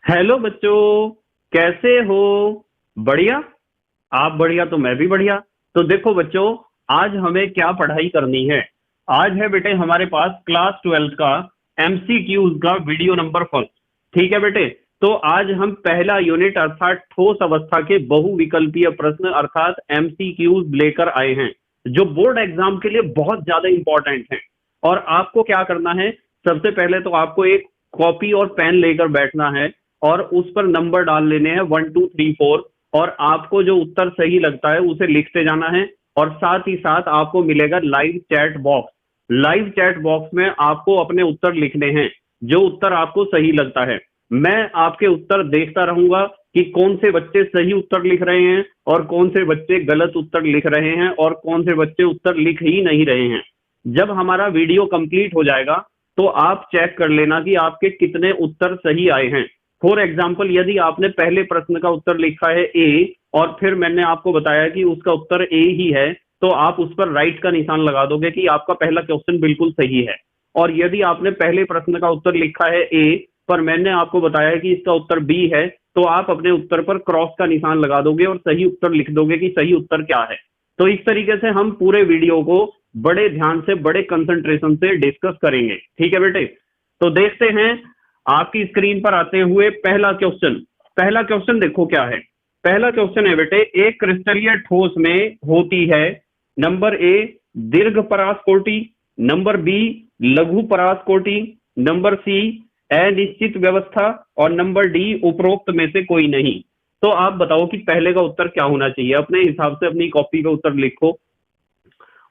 Hello बच्चों, कैसे हो? बढ़िया। आप बढ़िया तो मैं भी बढ़िया। तो देखो बच्चों, आज हमें क्या पढ़ाई करनी है। आज है बेटे हमारे पास क्लास 12 का एमसीक्यूज का वीडियो नंबर फर्स्ट। ठीक है बेटे। तो आज हम पहला यूनिट अर्थात ठोस अवस्था के बहुविकल्पीय प्रश्न अर्थात एमसीक्यूज लेकर आए हैं, जो बोर्ड एग्जाम के लिए बहुत ज्यादा इंपॉर्टेंट हैं। और आपको क्या करना है, सबसे पहले तो आपको एक कॉपी और पेन लेकर बैठना है और उस पर नंबर डाल लेने हैं 1 2 3 4। और आपको जो उत्तर सही लगता है उसे लिखते जाना है। और साथ ही साथ आपको मिलेगा live chat box. Live chat box में आपको अपने उत्तर लिखने हैं, जो उत्तर आपको सही लगता है। मैं आपके उत्तर देखता रहूंगा कि कौन से बच्चे सही उत्तर लिख रहे हैं और कौन से बच्चे गलत उत्तर लिख रहे हैं और कौन से बच्चे उत्तर लिख ही नहीं रहे हैं। जब हमारा वीडियो कंप्लीट हो जाएगा तो आप चेक कर लेना कि आपके कितने उत्तर सही आए हैं। फॉर एग्जाम्पल, यदि आपने पहले प्रश्न का उत्तर लिखा है ए और फिर मैंने आपको बताया कि उसका उत्तर ए ही है, तो आप उस पर राइट का निशान लगा दोगे कि आपका पहला क्वेश्चन बिल्कुल सही है। और यदि आपने पहले प्रश्न का उत्तर लिखा है ए पर मैंने आपको बताया कि इसका उत्तर बी है, तो आप अपने उत्तर पर क्रॉस का निशान लगा दोगे और सही उत्तर लिख दोगे कि सही उत्तर क्या है। तो इस तरीके से हम पूरे वीडियो को बड़े ध्यान से बड़े कंसंट्रेशन से डिस्कस करेंगे। ठीक है बेटे। तो देखते हैं आपकी स्क्रीन पर आते हुए पहला क्वेश्चन। पहला क्वेश्चन देखो क्या है। पहला क्वेश्चन है बेटे, एक क्रिस्टलीय ठोस में होती है नंबर ए दीर्घ परास कोटि, नंबर बी लघु परास कोटि, नंबर सी अनिश्चित व्यवस्था और नंबर डी उपरोक्त में से कोई नहीं। तो आप बताओ कि पहले का उत्तर क्या होना चाहिए। अपने हिसाब से अपनी कॉपी पे उत्तर लिखो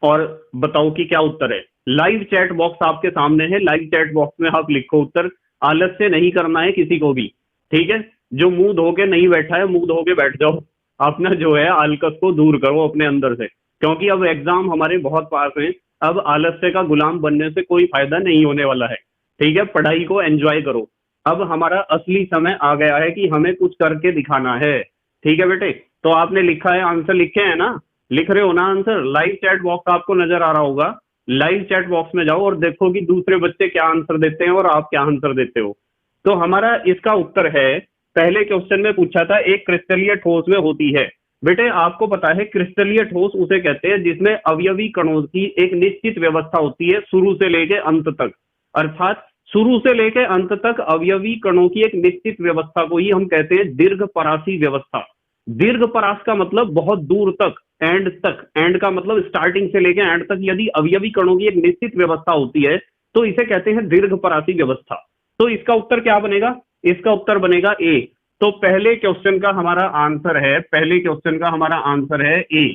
और बताओ कि क्या उत्तर है। लाइव चैट बॉक्स आपके सामने है, लाइव चैट बॉक्स में आप लिखो उत्तर। आलस्य नहीं करना है किसी को भी। ठीक है। जो मुंह धो के नहीं बैठा है, मुंह धो के बैठ जाओ। अपना जो है आलकस को दूर करो अपने अंदर से, क्योंकि अब एग्जाम हमारे बहुत पास हैं। अब आलस्य का गुलाम बनने से कोई फायदा नहीं होने वाला है। ठीक है, पढ़ाई को एंजॉय करो। अब हमारा असली समय आ गया है कि हमें कुछ करके दिखाना है। ठीक है बेटे। तो आपने लिखा है, आंसर लिखे हैं ना? लिख रहे हो ना आंसर? लाइव चैट बॉक्स आपको नजर आ रहा होगा। लाइव चैट बॉक्स में जाओ और देखो कि दूसरे बच्चे क्या आंसर देते हैं और आप क्या आंसर देते हो। तो हमारा इसका उत्तर है, पहले क्वेश्चन में पूछा था एक क्रिस्टलीय ठोस में होती है। बेटे आपको पता है क्रिस्टलीय ठोस उसे कहते हैं जिसमें अवयवी कणों की एक निश्चित व्यवस्था होती है शुरू से लेके अंत तक। अर्थात शुरू से लेके अंत तक अवयवी कणों की एक निश्चित व्यवस्था को ही हम कहते हैं दीर्घ परासी व्यवस्था। दीर्घ परास का मतलब बहुत दूर तक, एंड तक। एंड का मतलब स्टार्टिंग से लेके एंड तक यदि अवयवी कणों की एक निश्चित व्यवस्था होती है तो इसे कहते हैं दीर्घ परासी व्यवस्था। तो इसका उत्तर क्या बनेगा? इसका उत्तर बनेगा ए। तो पहले क्वेश्चन का हमारा आंसर है, पहले क्वेश्चन का हमारा आंसर है ए।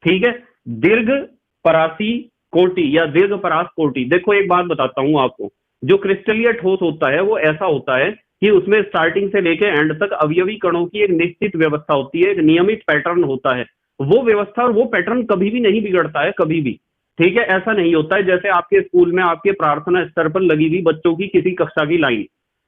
ठीक है। दीर्घ परासी कोटि या दीर्घ परास कोटि। देखो एक बात बताता हूं आपको, जो क्रिस्टलीय ठोस होता है वो ऐसा होता है कि उसमें स्टार्टिंग से लेके एंड तक अवयवी कणों की एक निश्चित व्यवस्था होती है, एक नियमित पैटर्न होता है। वो व्यवस्था और वो पैटर्न कभी भी नहीं बिगड़ता है, कभी भी। ठीक है। ऐसा नहीं होता है जैसे आपके स्कूल में आपके प्रार्थना स्तर पर लगी हुई बच्चों की किसी कक्षा की लाइन।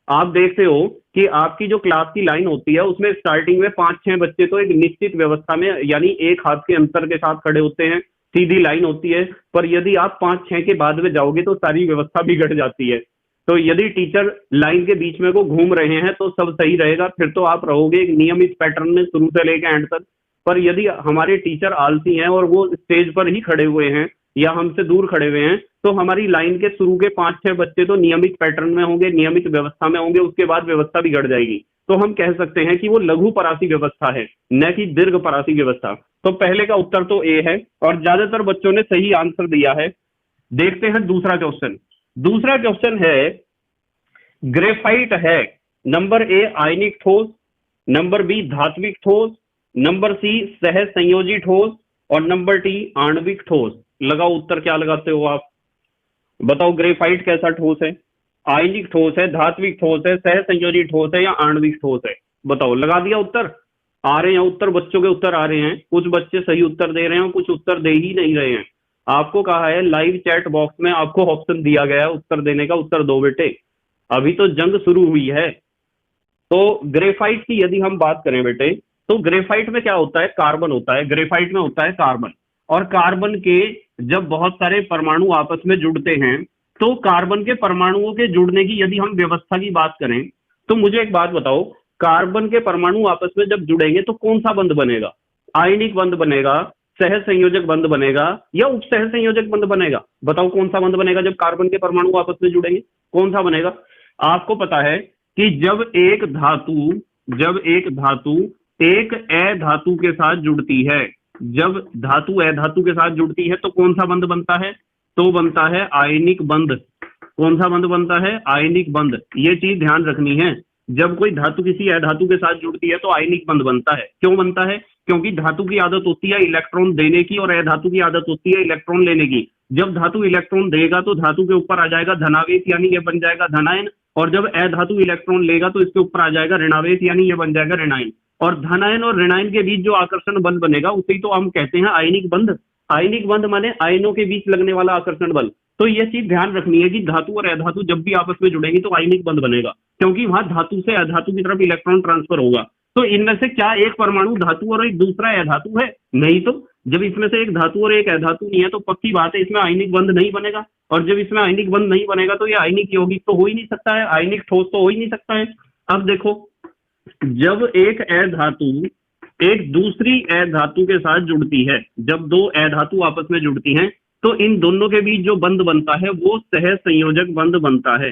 आप देखते हो कि आपकी जो क्लास की लाइन होती है उसमें स्टार्टिंग में 5 6 बच्चे तो एक निश्चित व्यवस्था में यानी एक हाथ के अंतर के साथ खड़े होते हैं, सीधी लाइन होती है। पर यदि आप 5 6 के बाद में जाओगे तो सारी व्यवस्था बिगड़ जाती है। तो यदि टीचर लाइन के बीच में को घूम रहे हैं तो सब सही रहेगा, फिर तो आप रहोगे एक नियमित पैटर्न में शुरू से लेकर एंड तक। पर यदि हमारे टीचर आलसी हैं और वो स्टेज पर ही खड़े हुए हैं या हमसे दूर खड़े हुए हैं, तो हमारी लाइन के शुरू के 5 6 बच्चे तो नियमित पैटर्न में होंगे, नियमित व्यवस्था में होंगे, उसके बाद व्यवस्था बिगड़ जाएगी। तो हम कह सकते हैं कि वो लघु परासी व्यवस्था है, न कि दीर्घ परासी व्यवस्था। तो पहले का उत्तर तो ए है और ज्यादातर बच्चों ने सही आंसर दिया है। देखते हैं दूसरा क्वेश्चन। दूसरा क्वेश्चन है, ग्रेफाइट है नंबर ए आयनिक ठोस, नंबर बी धात्विक ठोस, नंबर सी सह संयोजी ठोस और नंबर डी आणविक ठोस। लगाओ उत्तर, क्या लगाते हो आप? बताओ ग्रेफाइट कैसा ठोस है? आयनिक ठोस है, धात्विक ठोस है, सह संयोजी ठोस है या आणविक ठोस है? बताओ। लगा दिया उत्तर? आ रहे हैं उत्तर, बच्चों के उत्तर आ रहे हैं। कुछ बच्चे सही उत्तर दे रहे हैं, कुछ उत्तर दे ही नहीं रहे हैं। आपको कहा है लाइव चैट बॉक्स में आपको ऑप्शन दिया गया है उत्तर देने का, उत्तर दो बेटे। अभी तो जंग शुरू हुई है। तो ग्रेफाइट की यदि हम बात करें बेटे, तो ग्रेफाइट में क्या होता है? कार्बन होता है। ग्रेफाइट में होता है कार्बन। और कार्बन के जब बहुत सारे परमाणु आपस में जुड़ते हैं तो कार्बन के परमाणुओं के जुड़ने की यदि हम व्यवस्था की बात करें तो मुझे एक बात बताओ, कार्बन के परमाणु आपस में जब जुड़ेंगे तो कौन सा बंध बनेगा? आयनिक बंध बनेगा, सह संयोजक बंध बनेगा, या उपसह संयोजक बंध बनेगा? बताओ कौन सा बंध बनेगा जब कार्बन के परमाणु आपस में जुड़ेंगे? कौन सा बनेगा? आपको पता है कि जब एक धातु एक अधातु के साथ जुड़ती है, जब धातु अधातु के साथ जुड़ती है तो कौन सा बंध बनता है? तो बनता है आयनिक बंध। कौन सा बंध बनता है? आयनिक बंध। ये चीज ध्यान रखनी है, जब कोई धातु किसी अधातु के साथ जुड़ती है तो आयनिक बंध बनता है। क्यों बनता है? क्योंकि धातु की आदत होती है इलेक्ट्रॉन देने की और अधातु की आदत होती है इलेक्ट्रॉन लेने की। जब धातु इलेक्ट्रॉन देगा तो धातु के ऊपर आ जाएगा धनावेश, यानी ये बन जाएगा धनायन, और जब अधातु इलेक्ट्रॉन लेगा तो इसके ऊपर आ जाएगा ऋणावेश, यानी ये बन जाएगा ऋणायन। और धनायन और ऋणायन के बीच जो आकर्षण बल बनेगा उसे ही तो हम कहते हैं आयनिक बंध। आयनिक बंध माने आयनों के बीच लगने वाला आकर्षण बल। तो यह चीज ध्यान रखनी है कि धातु और अधातु जब भी आपस में जुड़ेंगी तो आयनिक बंध बनेगा, क्योंकि वहां धातु से अधातु की तरफ इलेक्ट्रॉन ट्रांसफर होगा। तो इनमें से क्या एक परमाणु धातु और एक दूसरा अधातु है? नहीं। तो जब इसमें से एक धातु और एक अधातु नहीं है तो पक्की बात है इसमें आयनिक बंध नहीं बनेगा, और जब इसमें आयनिक बंध नहीं बनेगा तो ये आयनिक यौगिक तो हो ही नहीं सकता है, आयनिक ठोस तो हो ही नहीं सकता है। अब देखो, जब एक अधातु एक दूसरी अधातु के साथ जुड़ती है, जब दो अधातु आपस में जुड़ती हैं तो इन दोनों के बीच जो बंध बनता है वो सह संयोजक बंध बनता है।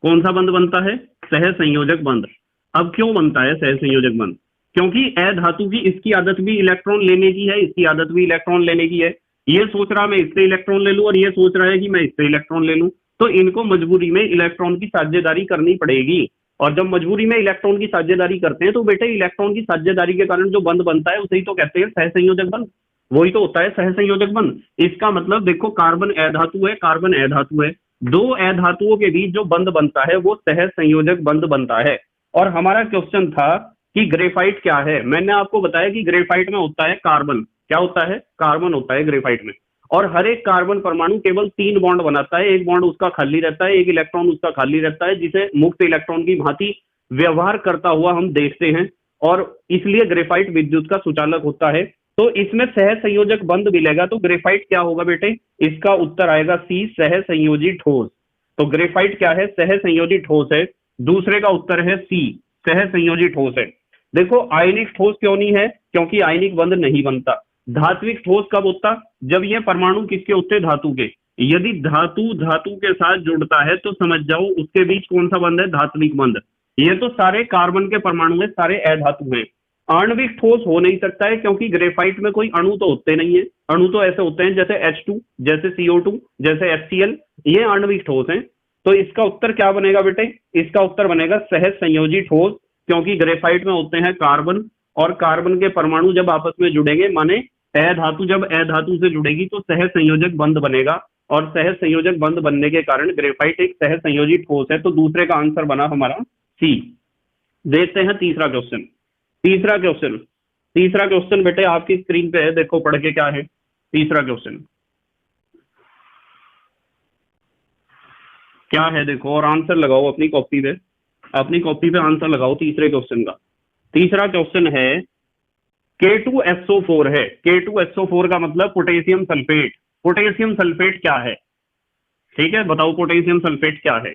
कौन सा बंध बनता है? सह संयोजक बंध। अब क्यों बनता है सह संयोजक बंध? क्योंकि अधातु की इसकी आदत भी इलेक्ट्रॉन लेने की है, इसकी आदत भी इलेक्ट्रॉन लेने की है। ये सोच रहा मैं इससे इलेक्ट्रॉन ले लूं और ये सोच रहा है कि मैं इससे इलेक्ट्रॉन ले लूं, तो इनको मजबूरी में इलेक्ट्रॉन की साझेदारी करनी पड़ेगी। और जब मजबूरी में इलेक्ट्रॉन की साझेदारी करते हैं तो बेटे इलेक्ट्रॉन की साझेदारी के कारण जो बंध बनता है उसे ही तो कहते हैं सह संयोजक बंध। वही तो होता है सह संयोजक बंध। इसका मतलब देखो, कार्बन अधातु है, कार्बन अधातु है, दो अधातुओं के बीच जो बंध बनता है वो सह संयोजक बंध बनता है। और हमारा क्वेश्चन था कि ग्रेफाइट क्या है। मैंने आपको बताया कि ग्रेफाइट में होता है कार्बन। क्या होता है? कार्बन होता है ग्रेफाइट में। और हर एक कार्बन परमाणु केवल 3 बॉन्ड बनाता है, एक बॉन्ड उसका खाली रहता है, एक इलेक्ट्रॉन उसका खाली रहता है, जिसे मुक्त इलेक्ट्रॉन की भांति व्यवहार करता हुआ हम देखते हैं, और इसलिए ग्रेफाइट विद्युत का सुचालक होता है। तो इसमें सह संयोजक बंध मिलेगा तो ग्रेफाइट क्या होगा बेटे? इसका उत्तर आएगा सी, सह संयोजी ठोस। तो ग्रेफाइट क्या है? सह संयोजी ठोस है। दूसरे का उत्तर है सी, सह संयोजी ठोस है। देखो, आयनिक ठोस क्यों नहीं है? क्योंकि आयनिक बंध नहीं बनता। धात्विक ठोस कब होता? जब ये परमाणु किसके होते? धातु के। यदि धातु धातु के साथ जुड़ता है तो समझ जाओ उसके बीच कौन सा बंध है? धात्विक बंध। ये तो सारे कार्बन के परमाणु है, सारे अधातु हैं। आणविक ठोस हो नहीं सकता है क्योंकि ग्रेफाइट में कोई अणु तो होते नहीं है। अणु तो ऐसे होते हैं जैसे H2, जैसे CO2, जैसे HCl, ये आणविक ठोस हैं। तो इसका उत्तर क्या बनेगा बेटे? इसका उत्तर बनेगा सहज संयोजी ठोस, क्योंकि ग्रेफाइट में होते हैं कार्बन, और कार्बन के परमाणु जब आपस में जुड़ेंगे, माने अधातु जब अधातु से जुड़ेगी तो सहज संयोजक बंध बनेगा, और सहज संयोजक बंध बनने के कारण ग्रेफाइट एक सहज संयोजी ठोस है। तो दूसरे का आंसर बना हमारा सी। देखते हैं तीसरा क्वेश्चन। तीसरा क्वेश्चन बेटे आपकी स्क्रीन पे है, देखो पढ़ के क्या है तीसरा क्वेश्चन। क्या है देखो, और आंसर लगाओ अपनी कॉपी पे आंसर लगाओ तीसरे क्वेश्चन का। तीसरा क्वेश्चन है K2SO4 है। K2SO4 का मतलब पोटेशियम सल्फेट। पोटेशियम सल्फेट क्या है? ठीक है, बताओ पोटेशियम सल्फेट क्या है?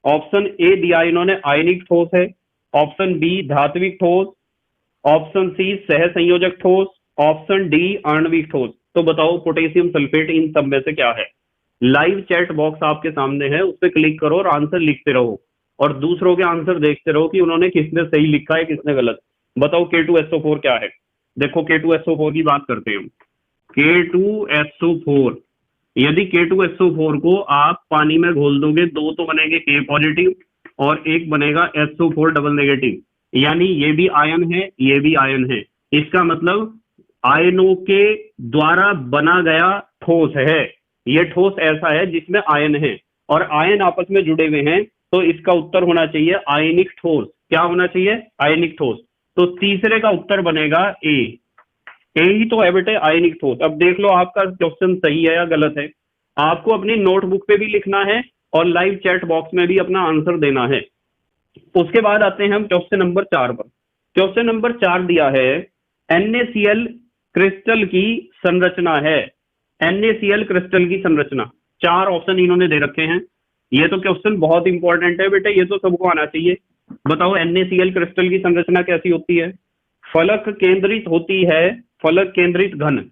ऑप्शन ए दिया इन्होंने आयनिक ठोस है, ऑप्शन बी धात्विक ठोस, ऑप्शन सी सह संयोजक ठोस, ऑप्शन डी आणविक ठोस। तो बताओ पोटेशियम सल्फेट इन सब में से क्या है? लाइव चैट बॉक्स आपके सामने है, उस पर क्लिक करो और आंसर लिखते रहो, और दूसरों के आंसर देखते रहो कि उन्होंने किसने सही लिखा है किसने गलत। बताओ K2SO4 क्या है? देखो K2SO4 की बात करते हैं हम। K2SO4, यदि K2SO4 को आप पानी में घोल दोगे, दो तो बनेंगे K पॉजिटिव और एक बनेगा SO4 डबल नेगेटिव, यानी ये भी आयन है, ये भी आयन है। इसका मतलब आयनों के द्वारा बना गया ठोस है। ये ठोस ऐसा है जिसमें आयन है और आयन आपस में जुड़े हुए हैं, तो इसका उत्तर होना चाहिए आयनिक ठोस। क्या होना चाहिए? आयनिक ठोस। तो तीसरे का उत्तर बनेगा ए। ए ही तो है बेटे आयनिक ठोस। अब देख लो आपका क्वेश्चन सही है या गलत है। आपको अपनी नोटबुक पे भी लिखना है और लाइव चैट बॉक्स में भी अपना आंसर देना है। उसके बाद आते हैं हम क्वेश्चन नंबर 4 पर। क्वेश्चन नंबर 4 दिया है NaCl क्रिस्टल की संरचना है। NaCl क्रिस्टल की संरचना, 4 ऑप्शन इन्होंने दे रखे हैं। ये तो क्वेश्चन बहुत इंपॉर्टेंट है बेटे, ये तो सबको आना चाहिए। बताओ NaCl क्रिस्टल की संरचना कैसी होती है? फलक केंद्रित होती है, फलक केंद्रित घन।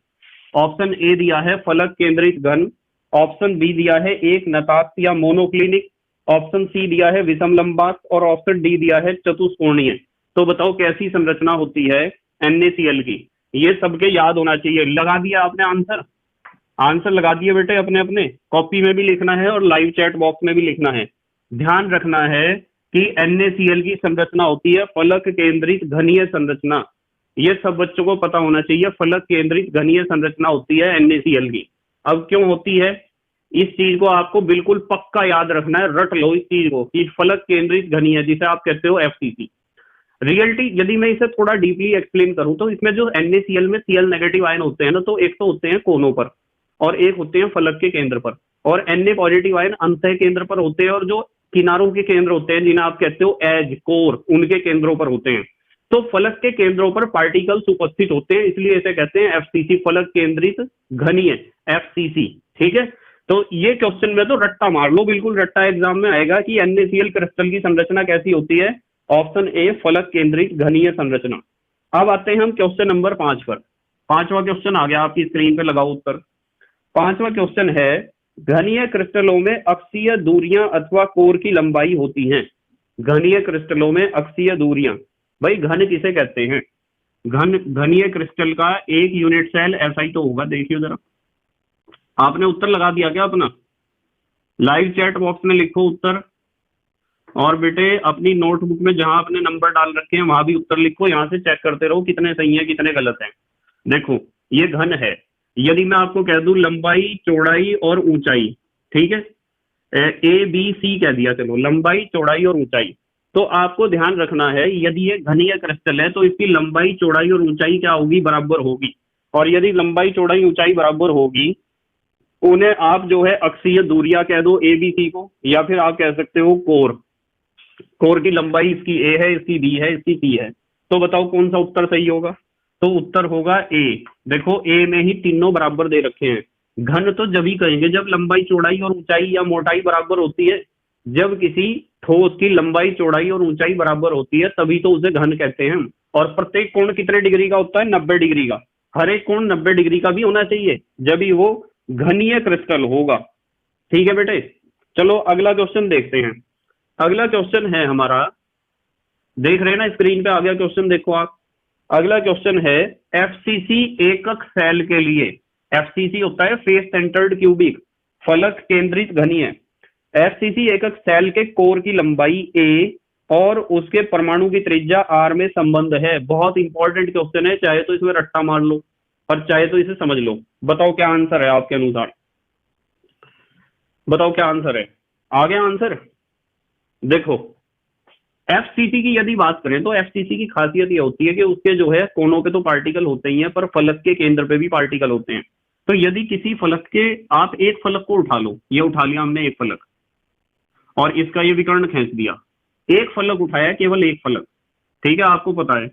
ऑप्शन ए दिया है फलक केंद्रित घन, ऑप्शन बी दिया है एक नताक्ष या मोनोक्लिनिक, ऑप्शन सी दिया है विषम लंबाक्ष और ऑप्शन डी दिया है चतुष्कोणीय। तो बताओ कैसी संरचना होती है NaCl की? ये सबके याद होना चाहिए। लगा दिया आपने आंसर? आंसर लगा दिए बेटे अपने अपने? कॉपी में भी लिखना है और लाइव चैट बॉक्स में भी लिखना है। ध्यान रखना है कि NaCl की संरचना होती है फलक केंद्रित घनीय संरचना। ये सब बच्चों को पता होना चाहिए, फलक केंद्रित घनीय संरचना होती है NaCl की। अब क्यों होती है, इस चीज को आपको बिल्कुल पक्का याद रखना है, रट लो इस चीज को कि फलक केंद्रित घनीय, जिसे आप कहते हो FCC। रियलिटी यदि मैं इसे थोड़ा डीपली एक्सप्लेन करूं तो इसमें जो NaCl में Cl नेगेटिव आयन होते हैं ना, तो एक तो होते हैं कोनों पर और एक होते हैं फलक के केंद्र पर, और Na पॉजिटिव आयन अंतः केंद्र पर होते हैं, और जो किनारों के केंद्र होते हैं जिन्हें आप कहते हो एज कोर, उनके केंद्रों पर होते हैं। तो फलक के केंद्रों पर पार्टिकल्स उपस्थित होते हैं, इसलिए इसे कहते हैं FCC, फलक केंद्रित घनीय, FCC। ठीक है, तो ये क्वेश्चन में तो रट्टा मार लो, बिल्कुल रट्टा एग्जाम में आएगा कि NaCl क्रिस्टल की संरचना कैसी होती है। ऑप्शन ए फलक केंद्रित घनीय संरचना। अब आते हैं हम क्वेश्चन नंबर 5 पर। पांचवा क्वेश्चन आ गया आपकी स्क्रीन पे, लगाओ उत्तर। पांचवा क्वेश्चन है, घनीय क्रिस्टलों में अक्षीय दूरियां अथवा कोर की लंबाई होती हैं। घनीय क्रिस्टलों में अक्षीय दूरियां, भाई घन किसे कहते हैं? घन, घनीय क्रिस्टल का एक यूनिट सेल ऐसा ही तो होगा। देखिए जरा, आपने उत्तर लगा दिया क्या अपना? लाइव चैट बॉक्स में लिखो उत्तर, और बेटे अपनी नोटबुक में जहां आपने नंबर डाल रखे हैं वहां भी उत्तर लिखो, यहां से चेक करते रहो कितने सही है कितने गलत हैं। देखो ये घन है, यदि मैं आपको कह दूं लंबाई चौड़ाई और ऊंचाई, ठीक है, ABC कह दिया, चलो लंबाई चौड़ाई और ऊंचाई, तो आपको ध्यान रखना है यदि ये घनीय क्रिस्टल है तो इसकी लंबाई चौड़ाई और ऊंचाई क्या होगी? बराबर होगी। और यदि लंबाई चौड़ाई ऊंचाई बराबर होगी, उन्हें आप जो है अक्षीय दूरियां कह दो ABC को, या फिर आप कह सकते हो कोर। कोर की लंबाई इसकी A है, इसकी B है, इसकी C है। तो बताओ कौन सा उत्तर सही होगा? तो उत्तर होगा A। देखो A में ही तीनों बराबर दे रखे हैं। घन तो जब ही कहेंगे जब लंबाई चौड़ाई और ऊंचाई या मोटाई बराबर होती है। जब किसी ठोस की लंबाई चौड़ाई और ऊंचाई बराबर होती है तभी तो उसे घन कहते हैं। और प्रत्येक कोण कितने डिग्री का होता है? 90 डिग्री का। हर एक कोण 90 डिग्री का भी होना चाहिए जब ही वो घनीय क्रिस्टल होगा। ठीक है बेटे, चलो अगला क्वेश्चन देखते हैं। अगला क्वेश्चन है हमारा, देख रहे हैं ना स्क्रीन पे आ गया क्वेश्चन, देखो आप। अगला क्वेश्चन है, FCC एकक सेल के लिए, FCC होता है फेस सेंटर्ड क्यूबिक, फलक केंद्रित घनीय। FCC एकक सेल के कोर की लंबाई A और उसके परमाणु की त्रिज्या R में संबंध है। बहुत इंपॉर्टेंट क्वेश्चन है, चाहे तो इसमें रट्टा मार लो और चाहे तो इसे समझ लो। बताओ क्या आंसर है आपके अनुसार? बताओ क्या आंसर है? आ गया आंसर? देखो FCC की यदि बात करें तो FCC की खासियत यह होती है कि उसके जो है कोनों पे तो पार्टिकल होते ही हैं, पर फलक के केंद्र पे भी पार्टिकल होते हैं। तो यदि किसी फलक के, आप एक फलक को उठा लो, ये उठा लिया हमने एक फलक और इसका ये विकर्ण खींच दिया, एक फलक उठाया, केवल एक फलक, ठीक है। आपको पता है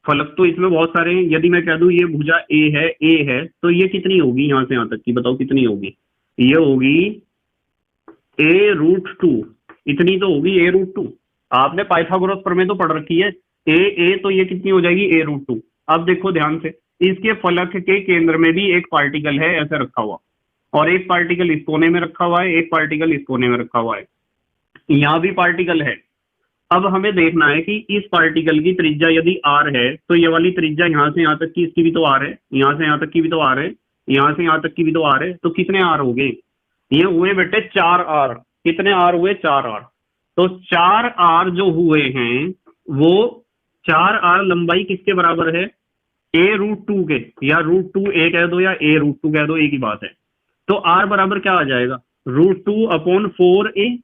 फलक तो इसमें बहुत सारे हैं। यदि मैं कह दूं ये भुजा ए है तो ये कितनी होगी यहां से यहां तक की? बताओ कितनी होगी? ये होगी A√2, इतनी तो होगी A√2। आपने पाइथागोरस प्रमेय तो पढ़ रखी है। ए तो ये कितनी हो जाएगी? A√2। अब देखो ध्यान से, इसके फलक के केंद्र में भी एक पार्टिकल है ऐसे रखा हुआ, और एक पार्टिकल इस कोने में रखा हुआ है, एक पार्टिकल इस कोने में रखा हुआ है, यहाँ भी पार्टिकल है। अब हमें देखना है कि इस पार्टिकल की त्रिज्या यदि R है तो ये वाली त्रिज्या यहाँ से यहाँ तक की, इसकी भी तो R है, यहाँ से यहाँ तक की भी तो R है, यहाँ से यहाँ तक की भी तो R है। तो कितने R हो गए? ये हुए बेटे 4R। कितने R हुए? 4R। तो 4R जो हुए हैं वो 4R लंबाई किसके बराबर है? A√2 के, या √2A कह दो या A√2 कह दो, एक ही बात है। तो R बराबर क्या आ जाएगा? √2/4A,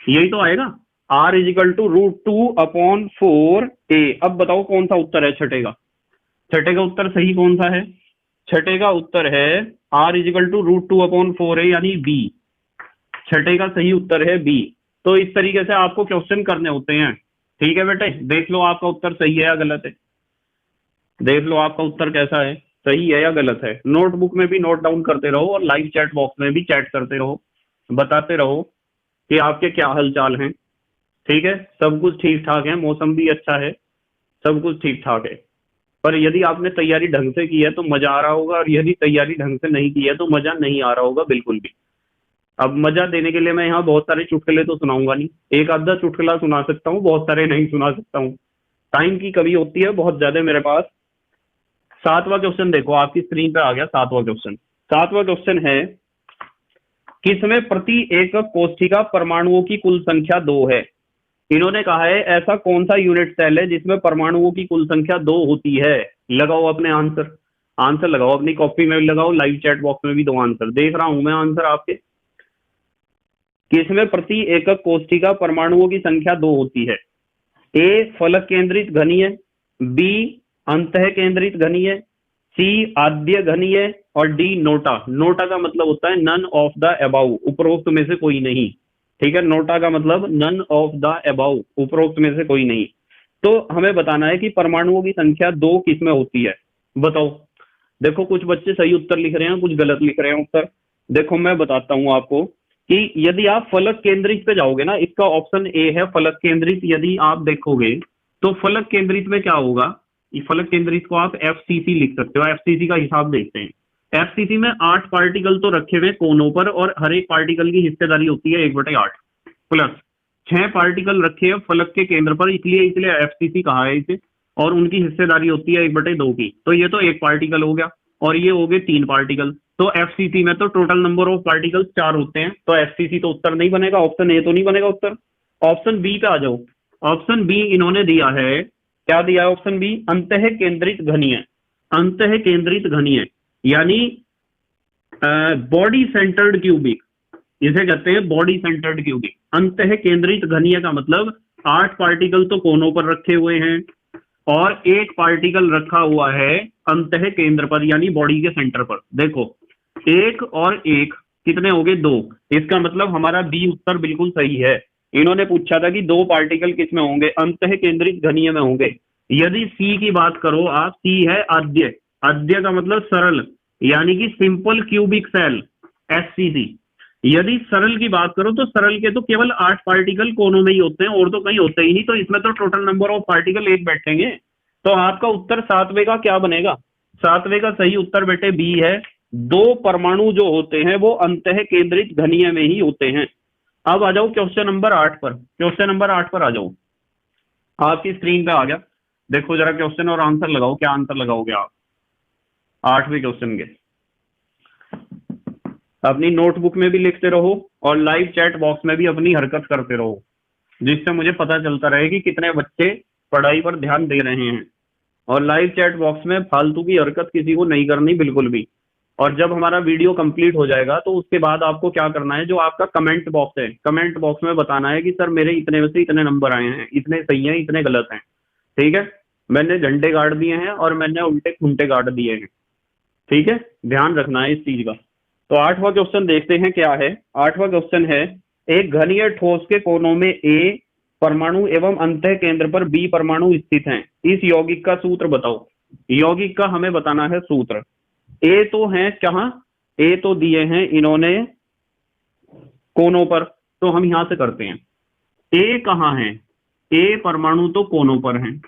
यही तो आएगा। R = √2/4A। अब बताओ कौन सा उत्तर है छठे का? छठे का उत्तर सही कौन सा है? छठे का उत्तर है R = √2/4A, यानी B। छठे का सही उत्तर है B। तो इस तरीके से आपको क्वेश्चन करने होते हैं। ठीक है बेटे, देख लो आपका उत्तर सही है या गलत है। देख लो आपका उत्तर कैसा है, सही है या गलत है। नोटबुक में भी नोट डाउन करते रहो और लाइव चैट बॉक्स में भी चैट करते रहो, बताते रहो कि आपके क्या हालचाल हैं। ठीक है, सब कुछ ठीक ठाक है, मौसम भी अच्छा है, सब कुछ ठीक ठाक है। पर यदि आपने तैयारी ढंग से की है तो मजा आ रहा होगा, और यदि तैयारी ढंग से नहीं की है तो मजा नहीं आ रहा होगा बिल्कुल भी। अब मजा देने के लिए मैं यहाँ बहुत सारे चुटकुले तो सुनाऊंगा नहीं, एक आधा चुटकुला सुना सकता हूँ, बहुत सारे नहीं सुना सकता हूँ, टाइम की कमी होती है बहुत ज्यादा मेरे पास। सातवां क्वेश्चन देखो, आपकी स्क्रीन पे आ गया सातवां क्वेश्चन। सातवां क्वेश्चन है, किसमें प्रति एकक कोष्ठिका परमाणुओं की कुल संख्या 2 है। इन्होंने कहा है ऐसा कौन सा यूनिट सेल है जिसमें परमाणुओं की कुल संख्या 2 होती है। लगाओ अपने आंसर, आंसर लगाओ, अपनी कॉपी में भी लगाओ, लाइव चैट बॉक्स में भी दो आंसर, देख रहा हूं मैं आंसर आपके। किसमें प्रति एकक कोष्ठिका परमाणुओं की संख्या 2 होती है। ए फलक केंद्रित घनीय, बी अंतः केंद्रित घनीय, सी आद्य घनीय, और डी नोटा। नोटा का मतलब होता है नन ऑफ द अबाउ, उपरोक्त में से कोई नहीं। ठीक है, नोटा का मतलब नन ऑफ द अबाउ, उपरोक्त में से कोई नहीं। तो हमें बताना है कि परमाणुओं की संख्या 2 किसमें होती है, बताओ। देखो कुछ बच्चे सही उत्तर लिख रहे हैं, कुछ गलत लिख रहे हैं उत्तर। देखो मैं बताता हूं आपको कि यदि आप फलक केंद्रित पे जाओगे ना, इसका ऑप्शन ए है फलक केंद्रित। यदि आप देखोगे तो फलक केंद्रित में क्या होगा, ये फलक केंद्रित को आप एफसीसी लिख सकते हो। एफसीसी का हिसाब देखते हैं। एफसीसी में 8 पार्टिकल तो रखे हुए कोनों पर, और हर एक पार्टिकल की हिस्सेदारी होती है 1/8, प्लस 6 पार्टिकल रखे हैं फलक के केंद्र पर, इसलिए इसलिए एफसीसी कहा है इसे, और उनकी हिस्सेदारी होती है 1/2 की। तो ये तो एक पार्टिकल हो गया, और ये हो गए 3 पार्टिकल। तो एफसीसी में तो टोटल नंबर ऑफ पार्टिकल 4 होते हैं, तो एफसीसी तो उत्तर नहीं बनेगा, ऑप्शन ए तो नहीं बनेगा उत्तर। ऑप्शन बी पे आ जाओ। ऑप्शन बी इन्होंने दिया है, क्या दिया है ऑप्शन बी, अंतः केंद्रित घनीय। अंतः केंद्रित घनीय यानी बॉडी सेंटर्ड क्यूबिक, इसे कहते हैं बॉडी सेंटर्ड क्यूबिक। अंतः केंद्रित घनीय का मतलब 8 पार्टिकल तो कोनों पर रखे हुए हैं, और एक पार्टिकल रखा हुआ है अंतः केंद्र पर, यानी बॉडी के सेंटर पर। देखो एक और एक कितने हो गए, 2। इसका मतलब हमारा बी उत्तर बिल्कुल सही है। इन्होंने पूछा था कि 2 पार्टिकल किस में होंगे, अंतः केंद्रित घनीय में होंगे। यदि सी की बात करो आप, सी है आद्य। आद्य का मतलब सरल, यानी कि सिंपल क्यूबिक सेल, एससीसी। यदि सरल की बात करो तो सरल के तो केवल 8 पार्टिकल कोनों में ही होते हैं, और तो कहीं होते ही नहीं, तो इसमें तो टोटल नंबर ऑफ पार्टिकल 1 बैठेंगे। तो आपका उत्तर 7वें का क्या बनेगा, 7वें का सही उत्तर बेटे बी है। 2 परमाणु जो होते हैं वो अंतः केंद्रित घनीय में ही होते हैं। अब आ जाओ क्वेश्चन नंबर 8 पर, क्वेश्चन नंबर 8 पर आ जाओ, आपकी स्क्रीन पे आ गया। देखो जरा क्वेश्चन और आंसर लगाओ, क्या आंसर लगाओगे आप 8वें क्वेश्चन के। अपनी नोटबुक में भी लिखते रहो, और लाइव चैट बॉक्स में भी अपनी हरकत करते रहो, जिससे मुझे पता चलता रहे कि कितने बच्चे पढ़ाई पर ध्यान दे रहे हैं। और लाइव चैट बॉक्स में फालतू की हरकत किसी को नहीं करनी बिल्कुल भी। और जब हमारा वीडियो कंप्लीट हो जाएगा तो उसके बाद आपको क्या करना है, जो आपका कमेंट बॉक्स है, कमेंट बॉक्स में बताना है कि सर मेरे इतने में से इतने नंबर आए हैं, इतने सही हैं, इतने गलत हैं। ठीक है, मैंने झंडे गाड़ दिए हैं और मैंने उल्टे खुंटे गाड़ दिए हैं। ठीक है, ध्यान रखना है इस चीज का। तो 8वां क्वेश्चन देखते हैं क्या है। 8वां क्वेश्चन है, एक घनीय ठोस के कोनों में ए परमाणु एवं अंतः केंद्र पर बी परमाणु स्थित हैं। इस यौगिक का सूत्र बताओ। यौगिक का हमें बताना है सूत्र। ए तो है कहां, ए तो दिए हैं इन्होंने कोनों पर, तो हम यहां से करते हैं। ए कहां है, ए परमाणु तो कोनों पर हैं,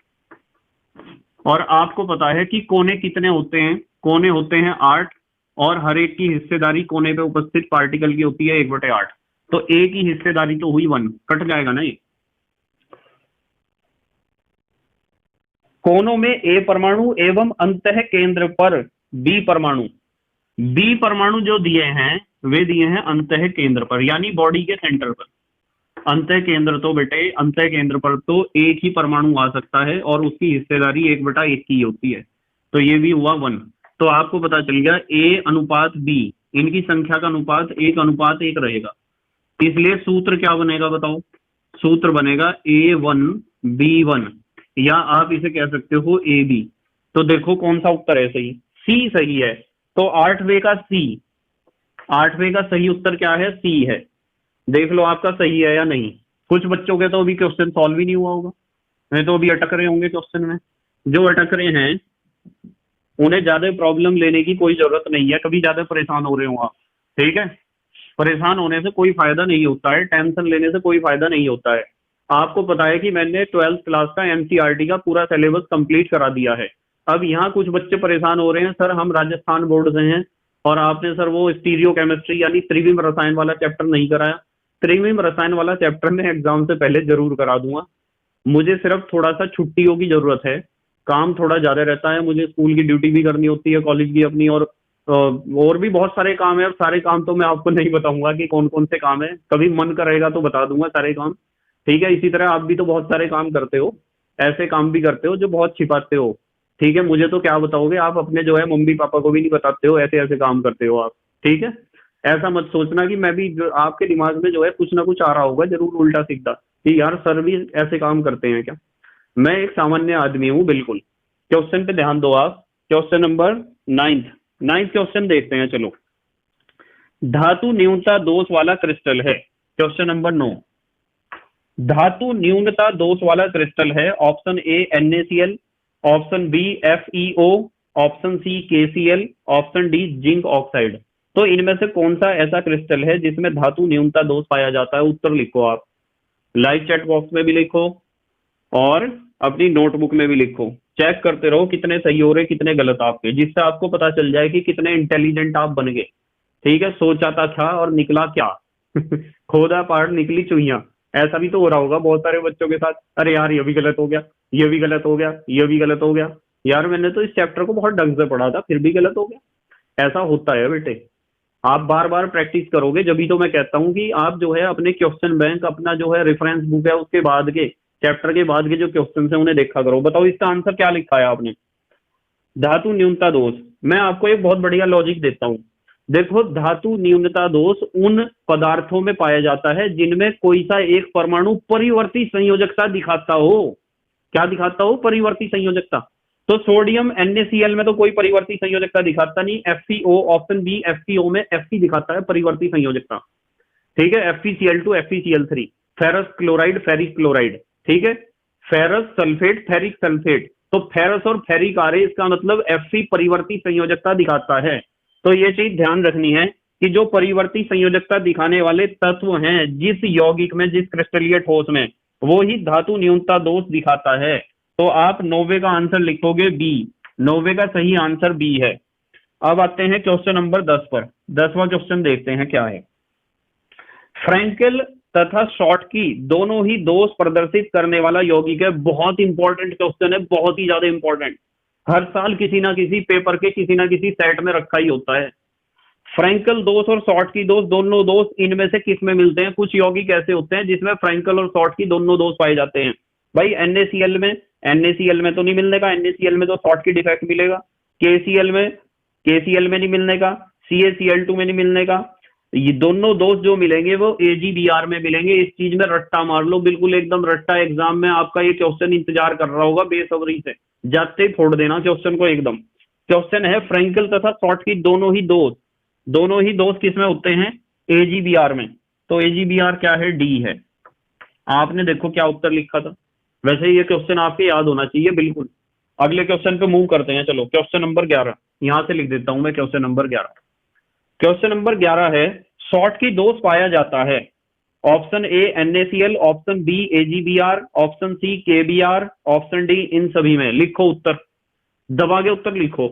और आपको पता है कि कोने कितने होते हैं, कोने होते हैं 8, और हर एक की हिस्सेदारी कोने पे उपस्थित पार्टिकल की होती है 1/8। तो ए की हिस्सेदारी तो हुई 1, कट जाएगा ना ये। कोनों में ए परमाणु एवं अंतः केंद्र पर बी परमाणु। बी परमाणु जो दिए हैं वे दिए हैं अंतः केंद्र पर, यानी बॉडी के सेंटर पर। अंतः केंद्र तो बेटे, अंतः केंद्र पर तो एक ही परमाणु आ सकता है, और उसकी हिस्सेदारी 1/1 की होती है। तो ये भी हुआ 1। तो आपको पता चल गया ए अनुपात बी, इनकी संख्या का अनुपात 1:1 रहेगा। इसलिए सूत्र क्या बनेगा बताओ, सूत्र बनेगा A1B1, या आप इसे कह सकते हो AB। तो देखो कौन सा उत्तर है सही, सी सही है। तो 8वें का सी, 8वें का सही उत्तर क्या है, सी है। देख लो आपका सही है या नहीं। कुछ बच्चों के तो अभी क्वेश्चन सॉल्व ही नहीं हुआ होगा, नहीं तो अभी अटक रहे होंगे क्वेश्चन में। जो अटक रहे हैं उन्हें ज्यादा प्रॉब्लम लेने की कोई जरूरत नहीं है, कभी ज्यादा परेशान हो रहे हो आप। ठीक है, परेशान होने से कोई फायदा नहीं होता है, टेंशन लेने से कोई फायदा नहीं होता है। आपको पता है कि मैंने 12th क्लास का एनसीईआरटी का पूरा सिलेबस कंप्लीट करा दिया है। अब यहाँ कुछ बच्चे परेशान हो रहे हैं, सर हम राजस्थान बोर्ड से हैं और आपने सर वो स्टीरियो केमिस्ट्री यानी त्रिविम रसायन वाला चैप्टर नहीं कराया। त्रिविम रसायन वाला चैप्टर मैं एग्जाम से पहले जरूर करा दूंगा। मुझे सिर्फ थोड़ा सा छुट्टियों की जरूरत है, काम थोड़ा ज्यादा रहता है, मुझे स्कूल की ड्यूटी भी करनी होती है, कॉलेज की अपनी, और भी बहुत सारे काम है। और सारे काम तो मैं आपको नहीं बताऊंगा कि कौन कौन से काम है, कभी मन करेगा तो बता दूंगा सारे काम। ठीक है, इसी तरह आप भी तो बहुत सारे काम करते हो, ऐसे काम भी करते हो जो बहुत छिपाते हो। ठीक है, मुझे तो क्या बताओगे आप, अपने जो है मम्मी पापा को भी नहीं बताते हो, ऐसे ऐसे काम करते हो आप। ठीक है, ऐसा मत सोचना कि मैं भी आपके दिमाग में जो है कुछ ना कुछ आ रहा होगा जरूर उल्टा सीधा कि यार सर भी ऐसे काम करते हैं क्या। मैं एक सामान्य आदमी हूँ बिल्कुल। क्वेश्चन पे ध्यान दो आप। Question number ninth ninth question देखते हैं चलो। धातु न्यूनता दोष वाला क्रिस्टल है। क्वेश्चन नंबर 9, धातु न्यूनता दोष वाला क्रिस्टल है। Option A NaCl, option B FeO, option C KCl, option D zinc oxide. तो इनमें से कौन सा ऐसा क्रिस्टल है जिसमें धातु न्यूनता दोष पाया जाता है? उत्तर लिखो आप, लाइव चैट बॉक्स में भी लिखो और अपनी नोटबुक में भी लिखो। चेक करते रहो कितने सही हो रहे कितने गलत आपके, जिससे आपको पता चल जाए कि कितने इंटेलिजेंट आप बन गए। ठीक है, सोचा था और निकला क्या खोदा पहाड़ निकली चुहिया। ऐसा भी तो हो रहा होगा बहुत सारे बच्चों के साथ, अरे यार ये भी गलत हो गया, ये भी गलत हो गया, ये भी गलत हो गया, यार मैंने तो इस चैप्टर को बहुत ढंग से पढ़ा था फिर भी गलत हो गया। ऐसा होता है बेटे, आप बार बार प्रैक्टिस करोगे जब तो मैं कहता हूं कि आप जो है अपने क्वेश्चन बैंक, अपना जो है रेफरेंस बुक है, उसके बाद के चैप्टर के बाद के जो क्वेश्चन है उन्हें देखा करो। बताओ इसका आंसर क्या लिखा है आपने? धातु न्यूनता दोष। मैं आपको एक बहुत बढ़िया लॉजिक देता हूं। देखो, धातु न्यूनता दोष उन पदार्थों में पाया जाता है जिनमें कोई सा एक परमाणु परिवर्ती संयोजकता दिखाता हो। क्या दिखाता हो? परिवर्ती संयोजकता। तो सोडियम NaCl में तो कोई परिवर्ती संयोजकता दिखाता नहीं। FeO, ऑप्शन बी FeO में Fe दिखाता है परिवर्ती संयोजकता। ठीक है, FeCl2 FeCl3। Ferrous chloride ferric chloride. ठीक है, फेरस सल्फेट फेरिक सल्फेट। तो फेरस और फेरिक आ रहे, इसका मतलब Fe परिवर्ती संयोजकता दिखाता है। तो ये चीज ध्यान रखनी है कि जो परिवर्ती संयोजकता दिखाने वाले तत्व हैं जिस यौगिक में, जिस क्रिस्टलीय ठोस में, वो ही धातु न्यूनता दोष दिखाता है। तो आप 90 का आंसर लिखोगे बी। 90 का सही आंसर बी है। अब आते हैं क्वेश्चन नंबर 10 पर। 10वां क्वेश्चन देखते हैं क्या है। फ्रैंकेल तथा शॉटकी दोनों ही दोष प्रदर्शित करने वाला यौगिक है। बहुत इंपॉर्टेंट क्वेश्चन है, बहुत ही ज्यादा इंपॉर्टेंट। हर साल किसी ना किसी पेपर के किसी ना किसी सेट में रखा ही होता है। फ्रैंकल दोष और शॉटकी दोष, दोनों दोष इनमें से किस में मिलते हैं? कुछ यौगिक ऐसे होते हैं जिसमें फ्रैंकल और शॉटकी दोनों दोष पाए जाते हैं। भाई NaCl में तो नहीं मिलने का, NaCl में तो शॉटकी डिफेक्ट मिलेगा। KCl में नहीं मिलने का, CaCl2 में नहीं मिलने का। ये दोनों दोस्त जो मिलेंगे वो AgBr में मिलेंगे। इस चीज में रट्टा मार लो, बिल्कुल एकदम रट्टा। एग्जाम में आपका ये क्वेश्चन इंतजार कर रहा होगा बेसब्री से, जाते ही फोड़ देना क्वेश्चन को एकदम। क्वेश्चन है फ्रैंकल तथा शॉटकी दोनों ही दोस्त किस में होते हैं? AgBr में। तो AgBr क्या है? डी है। आपने देखो क्या उत्तर लिखा था। वैसे ये क्वेश्चन आपके याद होना चाहिए बिल्कुल। अगले क्वेश्चन पे मूव करते हैं चलो। क्वेश्चन नंबर 11 यहां से लिख देता हूं मैं। क्वेश्चन नंबर 11, क्वेश्चन नंबर 11 है, शॉटकी दोष पाया जाता है। Option A NaCl, option B AgBr, option C KBr, option D इन सभी में। लिखो उत्तर, दबा के उत्तर लिखो,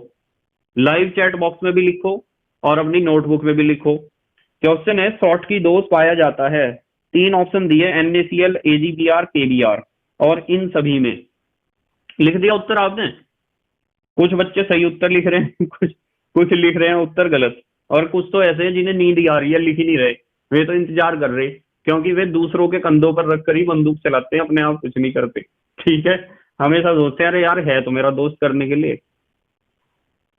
लाइव चैट बॉक्स में भी लिखो और अपनी नोटबुक में भी लिखो। क्वेश्चन है शॉटकी दोष पाया जाता है, 3 ऑप्शन दिए NaCl, AgBr, KBr और इन सभी में। लिख दिया उत्तर आपने? कुछ बच्चे सही उत्तर लिख रहे हैं कुछ लिख रहे हैं उत्तर गलत, और कुछ तो ऐसे हैं जिन्हें नींद आ रही है, लिख ही नहीं रहे। वे तो इंतजार कर रहे, क्योंकि वे दूसरों के कंधों पर रखकर ही बंदूक चलाते हैं, अपने आप कुछ नहीं करते। ठीक है, हमेशा सोचते हैं अरे यार है तो मेरा दोस्त करने के लिए,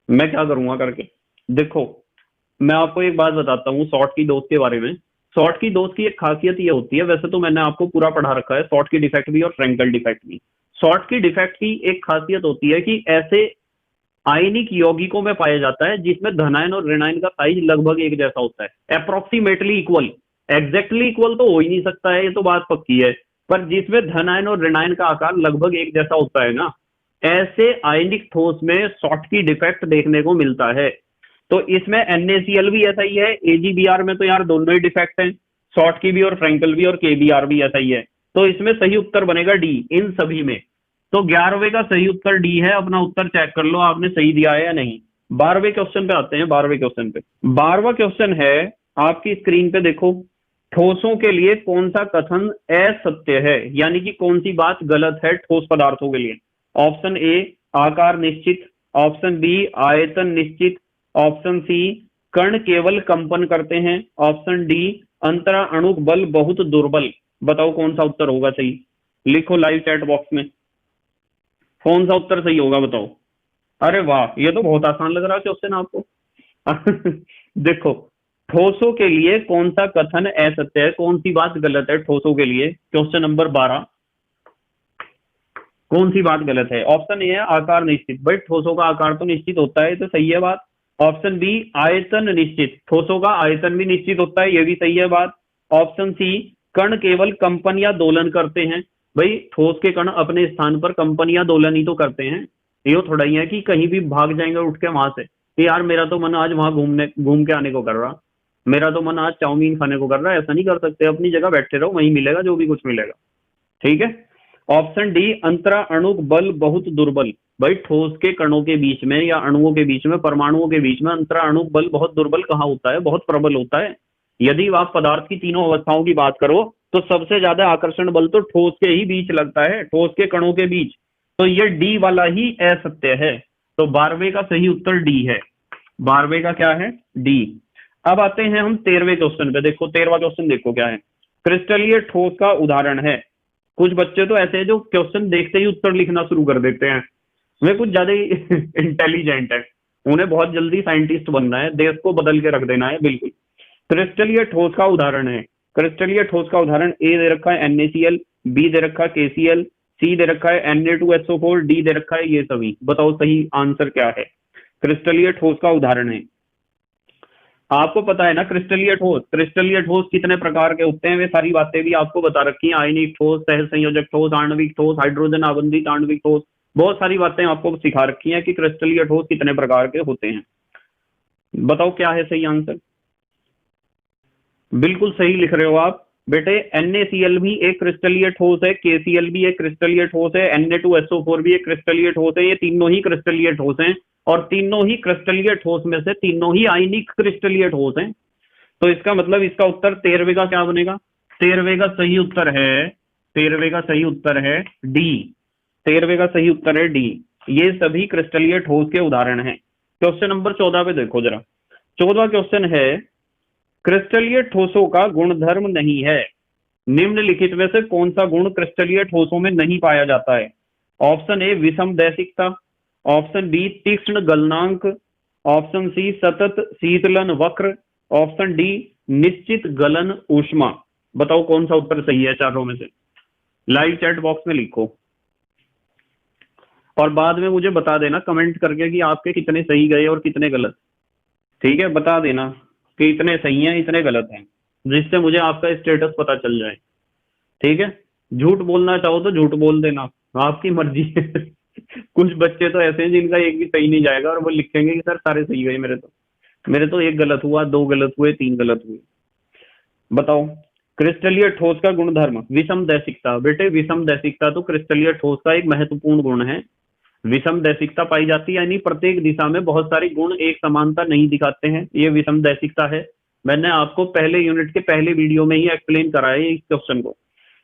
मैं क्या करूंगा करके। देखो मैं आपको एक बात बताता हूँ शॉटकी दोस्त के बारे में। शॉटकी दोस्त की एक खासियत ये होती है, वैसे तो मैंने आपको पूरा पढ़ा रखा है शॉटकी डिफेक्ट भी और फ्रैंकल डिफेक्ट भी। शॉटकी डिफेक्ट की एक खासियत होती है कि ऐसे आयनिक यौगिकों में पाया जाता है जिसमें धनायन और ऋणायन का साइज लगभग एक जैसा होता है, अप्रोक्सीमेटली इक्वल। एग्जैक्टली इक्वल तो हो ही नहीं सकता है, ये तो बात पक्की है, पर जिसमें धनायन और ऋणायन का आकार लगभग एक जैसा होता है ना, ऐसे आयनिक ठोस में शॉटकी डिफेक्ट देखने को मिलता है। तो इसमें NaCl भी ऐसा ही है, AgBr में तो यार दोनों ही डिफेक्ट हैं, शॉटकी भी और फ्रैंकल भी और KBr भी ऐसा ही है। तो इसमें सही उत्तर बनेगा डी इन सभी में। तो 11वें का सही उत्तर डी है। अपना उत्तर चेक कर लो आपने सही दिया है या नहीं। 12वें क्वेश्चन पे आते हैं। 12वें क्वेश्चन पे 12वां क्वेश्चन है, आपकी स्क्रीन पे देखो, ठोसों के लिए कौन सा कथन असत्य है, यानी कि कौन सी बात गलत है ठोस पदार्थों के लिए। ऑप्शन ए आकार निश्चित, ऑप्शन बी आयतन निश्चित, ऑप्शन सी कण केवल कंपन करते हैं, ऑप्शन डी अंतरा अणुक बल बहुत दुर्बल। बताओ कौन सा उत्तर होगा सही। लिखो लाइव चैट बॉक्स में कौन सा उत्तर सही होगा, बताओ। अरे वाह, ये तो बहुत आसान लग रहा है क्वेश्चन आपको। देखो, ठोसों के लिए कौन सा कथन असत्य है, कौन सी बात गलत है ठोसों के लिए। क्वेश्चन नंबर 12, कौन सी बात गलत है। ऑप्शन ए है आकार निश्चित, भाई ठोसों का आकार तो निश्चित होता है, तो सही है बात। ऑप्शन बी आयतन निश्चित, ठोसों का आयतन भी निश्चित होता है, ये भी सही है बात। ऑप्शन सी कण केवल कंपन या दोलन करते हैं, भाई ठोस के कण अपने स्थान पर कंपन या दोलन ही तो करते हैं। ये थोड़ा ही है कि कहीं भी भाग जाएंगे उठ के वहां से कि यार मेरा तो मन आज वहां घूम के आने को कर रहा, मेरा तो मन आज चाउमीन खाने को कर रहा है। ऐसा नहीं कर सकते, अपनी जगह बैठे रहो, वहीं मिलेगा जो भी कुछ मिलेगा। ठीक है। ऑप्शन डी अंतरा अणुक बल बहुत दुर्बल, भाई ठोस के कणों के बीच में या अणुओं के बीच में, परमाणुओं के बीच में अंतरा अणुक बल बहुत दुर्बल कहाँ होता है, बहुत प्रबल होता है। यदि आप पदार्थ की तीनों अवस्थाओं की बात करो तो सबसे ज्यादा आकर्षण बल तो ठोस के ही बीच लगता है, ठोस के कणों के बीच। तो ये डी वाला ही असत्य है। तो 12वें का सही उत्तर डी है। 12वें का क्या है, डी। अब आते हैं हम 13वें क्वेश्चन पे। देखो 13वां क्वेश्चन देखो क्या है। क्रिस्टलीय ठोस का उदाहरण है। कुछ बच्चे तो ऐसे हैं जो क्वेश्चन देखते ही उत्तर लिखना शुरू कर देते हैं, वे कुछ ज्यादा ही इंटेलिजेंट है, उन्हें बहुत जल्दी साइंटिस्ट बनना है, देश को बदल के रख देना है। बिल्कुल क्रिस्टलीय ठोस का उदाहरण है। क्रिस्टलीय ठोस का उदाहरण ए दे रखा है NaCl, बी दे रखा है KCl, सी दे रखा है Na2SO4, डी दे रखा है ये सभी। बताओ सही आंसर क्या है। क्रिस्टलीय ठोस का उदाहरण है। आपको पता है ना क्रिस्टलीय ठोस, क्रिस्टलीय ठोस कितने प्रकार के होते हैं, वे सारी बातें भी आपको बता रखी हैं। आयनिक ठोस, सह संयोजक ठोस, आणविक ठोस, हाइड्रोजन आबंधित आणविक ठोस, बहुत सारी बातें आपको सिखा रखी हैं कि क्रिस्टलीय ठोस कितने प्रकार के होते हैं। बताओ क्या है सही आंसर। बिल्कुल सही लिख रहे हो आप बेटे। NaCl भी एक क्रिस्टलीय ठोस है, KCl भी एक क्रिस्टलीय ठोस है, Na2SO4 भी एक क्रिस्टलीय ठोस है। ये तीनों ही क्रिस्टलीय ठोस हैं और तीनों ही क्रिस्टलीय ठोस में से तीनों ही आयनिक क्रिस्टलीय ठोस हैं। तो इसका मतलब इसका उत्तर 13वें का क्या बनेगा। 13वें का सही उत्तर है, 13वें का सही उत्तर है डी। 13वें का सही उत्तर है डी। ये सभी क्रिस्टलीय ठोस के उदाहरण हैं। क्वेश्चन नंबर 14 पे देखो जरा। 14वां क्वेश्चन है, क्रिस्टलीय ठोसों का गुणधर्म नहीं है। निम्नलिखित में से कौन सा गुण क्रिस्टलीय ठोसों में नहीं पाया जाता है। ऑप्शन ए विषम दैशिकता, ऑप्शन बी तीक्ष्ण गलनांक, ऑप्शन सी सतत शीतलन वक्र, ऑप्शन डी निश्चित गलन ऊष्मा। बताओ कौन सा उत्तर सही है चारों में से। लाइव चैट बॉक्स में लिखो और बाद में मुझे बता देना कमेंट करके कि आपके कितने सही गए और कितने गलत। ठीक है, बता देना कि इतने सही हैं इतने गलत हैं, जिससे मुझे आपका स्टेटस पता चल जाए। ठीक है, झूठ बोलना चाहो तो झूठ बोल देना, आपकी मर्जी है। कुछ बच्चे तो ऐसे हैं जिनका एक भी सही नहीं जाएगा और वो लिखेंगे कि सर सारे सही गए, मेरे तो एक गलत हुआ, दो गलत हुए, तीन गलत हुए। बताओ क्रिस्टलीय ठोस का गुणधर्म विषम दैशिकता। बेटे विषम दैशिकता तो क्रिस्टलीय ठोस का एक महत्वपूर्ण गुण है। विषम दैशिकता पाई जाती है, यानी प्रत्येक दिशा में बहुत सारे गुण एक समानता नहीं दिखाते हैं, ये विषम दैशिकता है। मैंने आपको पहले यूनिट के पहले वीडियो में ही एक्सप्लेन करा है इस क्वेश्चन को।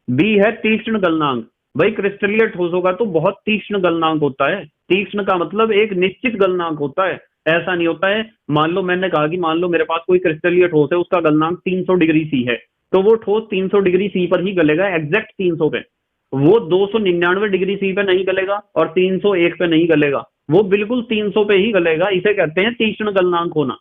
बी है तीक्ष्ण गलनांक। भाई क्रिस्टलीय ठोसों का तो बहुत तीक्ष्ण गलनांक होता है। तीक्ष्ण का मतलब एक निश्चित गलनांक होता है, ऐसा नहीं होता है। मान लो मैंने कहा कि मान लो मेरे पास कोई क्रिस्टलीय ठोस है, उसका गलनांक 300 डिग्री सी है, तो वो ठोस 300 डिग्री सी पर ही गलेगा, एग्जैक्ट 300 पे। वो 299 डिग्री सी पे नहीं गलेगा और 301 पे नहीं गलेगा, वो बिल्कुल 300 पे ही गलेगा। इसे कहते हैं तीक्ष्ण गलनांक होना।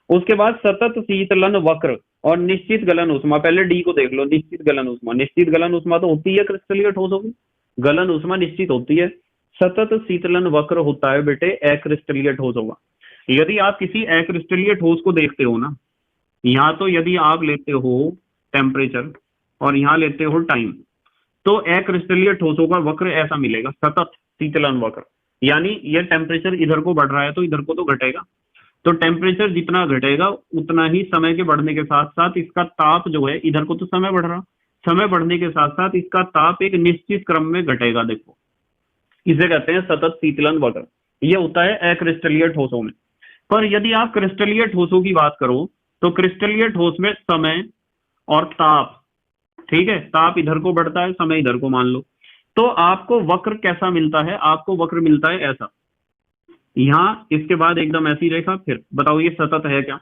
उसके बाद सतत शीतलन वक्र और निश्चित गलन उष्मा। पहले डी को देख लो, निश्चित गलन उष्मा। निश्चित गलन उष्मा तो होती है क्रिस्टलीय ठोसों की, गलन उष्मा निश्चित होती है। सतत शीतलन वक्र होता है बेटे अक्रिस्टलीय ठोसों का। यदि आप किसी अक्रिस्टलीय ठोस को देखते हो ना, यहाँ तो यदि आप लेते हो टेम्परेचर और यहाँ लेते हो टाइम, तो अक्रिस्टलीय ठोसों का वक्र ऐसा मिलेगा, सतत शीतलन वक्र। यानी ये टेम्परेचर इधर को बढ़ रहा है तो इधर को तो घटेगा, तो टेम्परेचर जितना घटेगा उतना ही समय के बढ़ने के साथ साथ इसका ताप जो है, इधर को तो समय बढ़ रहा, समय बढ़ने के साथ साथ इसका ताप एक निश्चित क्रम में घटेगा। देखो, इसे कहते हैं सतत शीतलन वक्र। ये होता है अक्रिस्टलीय ठोसों में। पर यदि आप क्रिस्टलीय ठोसों की बात करो तो क्रिस्टलीय ठोस में समय और ताप, ठीक है, ताप इधर को बढ़ता है, समय इधर को मान लो, तो आपको वक्र कैसा मिलता है? आपको वक्र मिलता है ऐसा, यहां इसके बाद एकदम ऐसी रेखा। फिर बताओ ये सतत है क्या?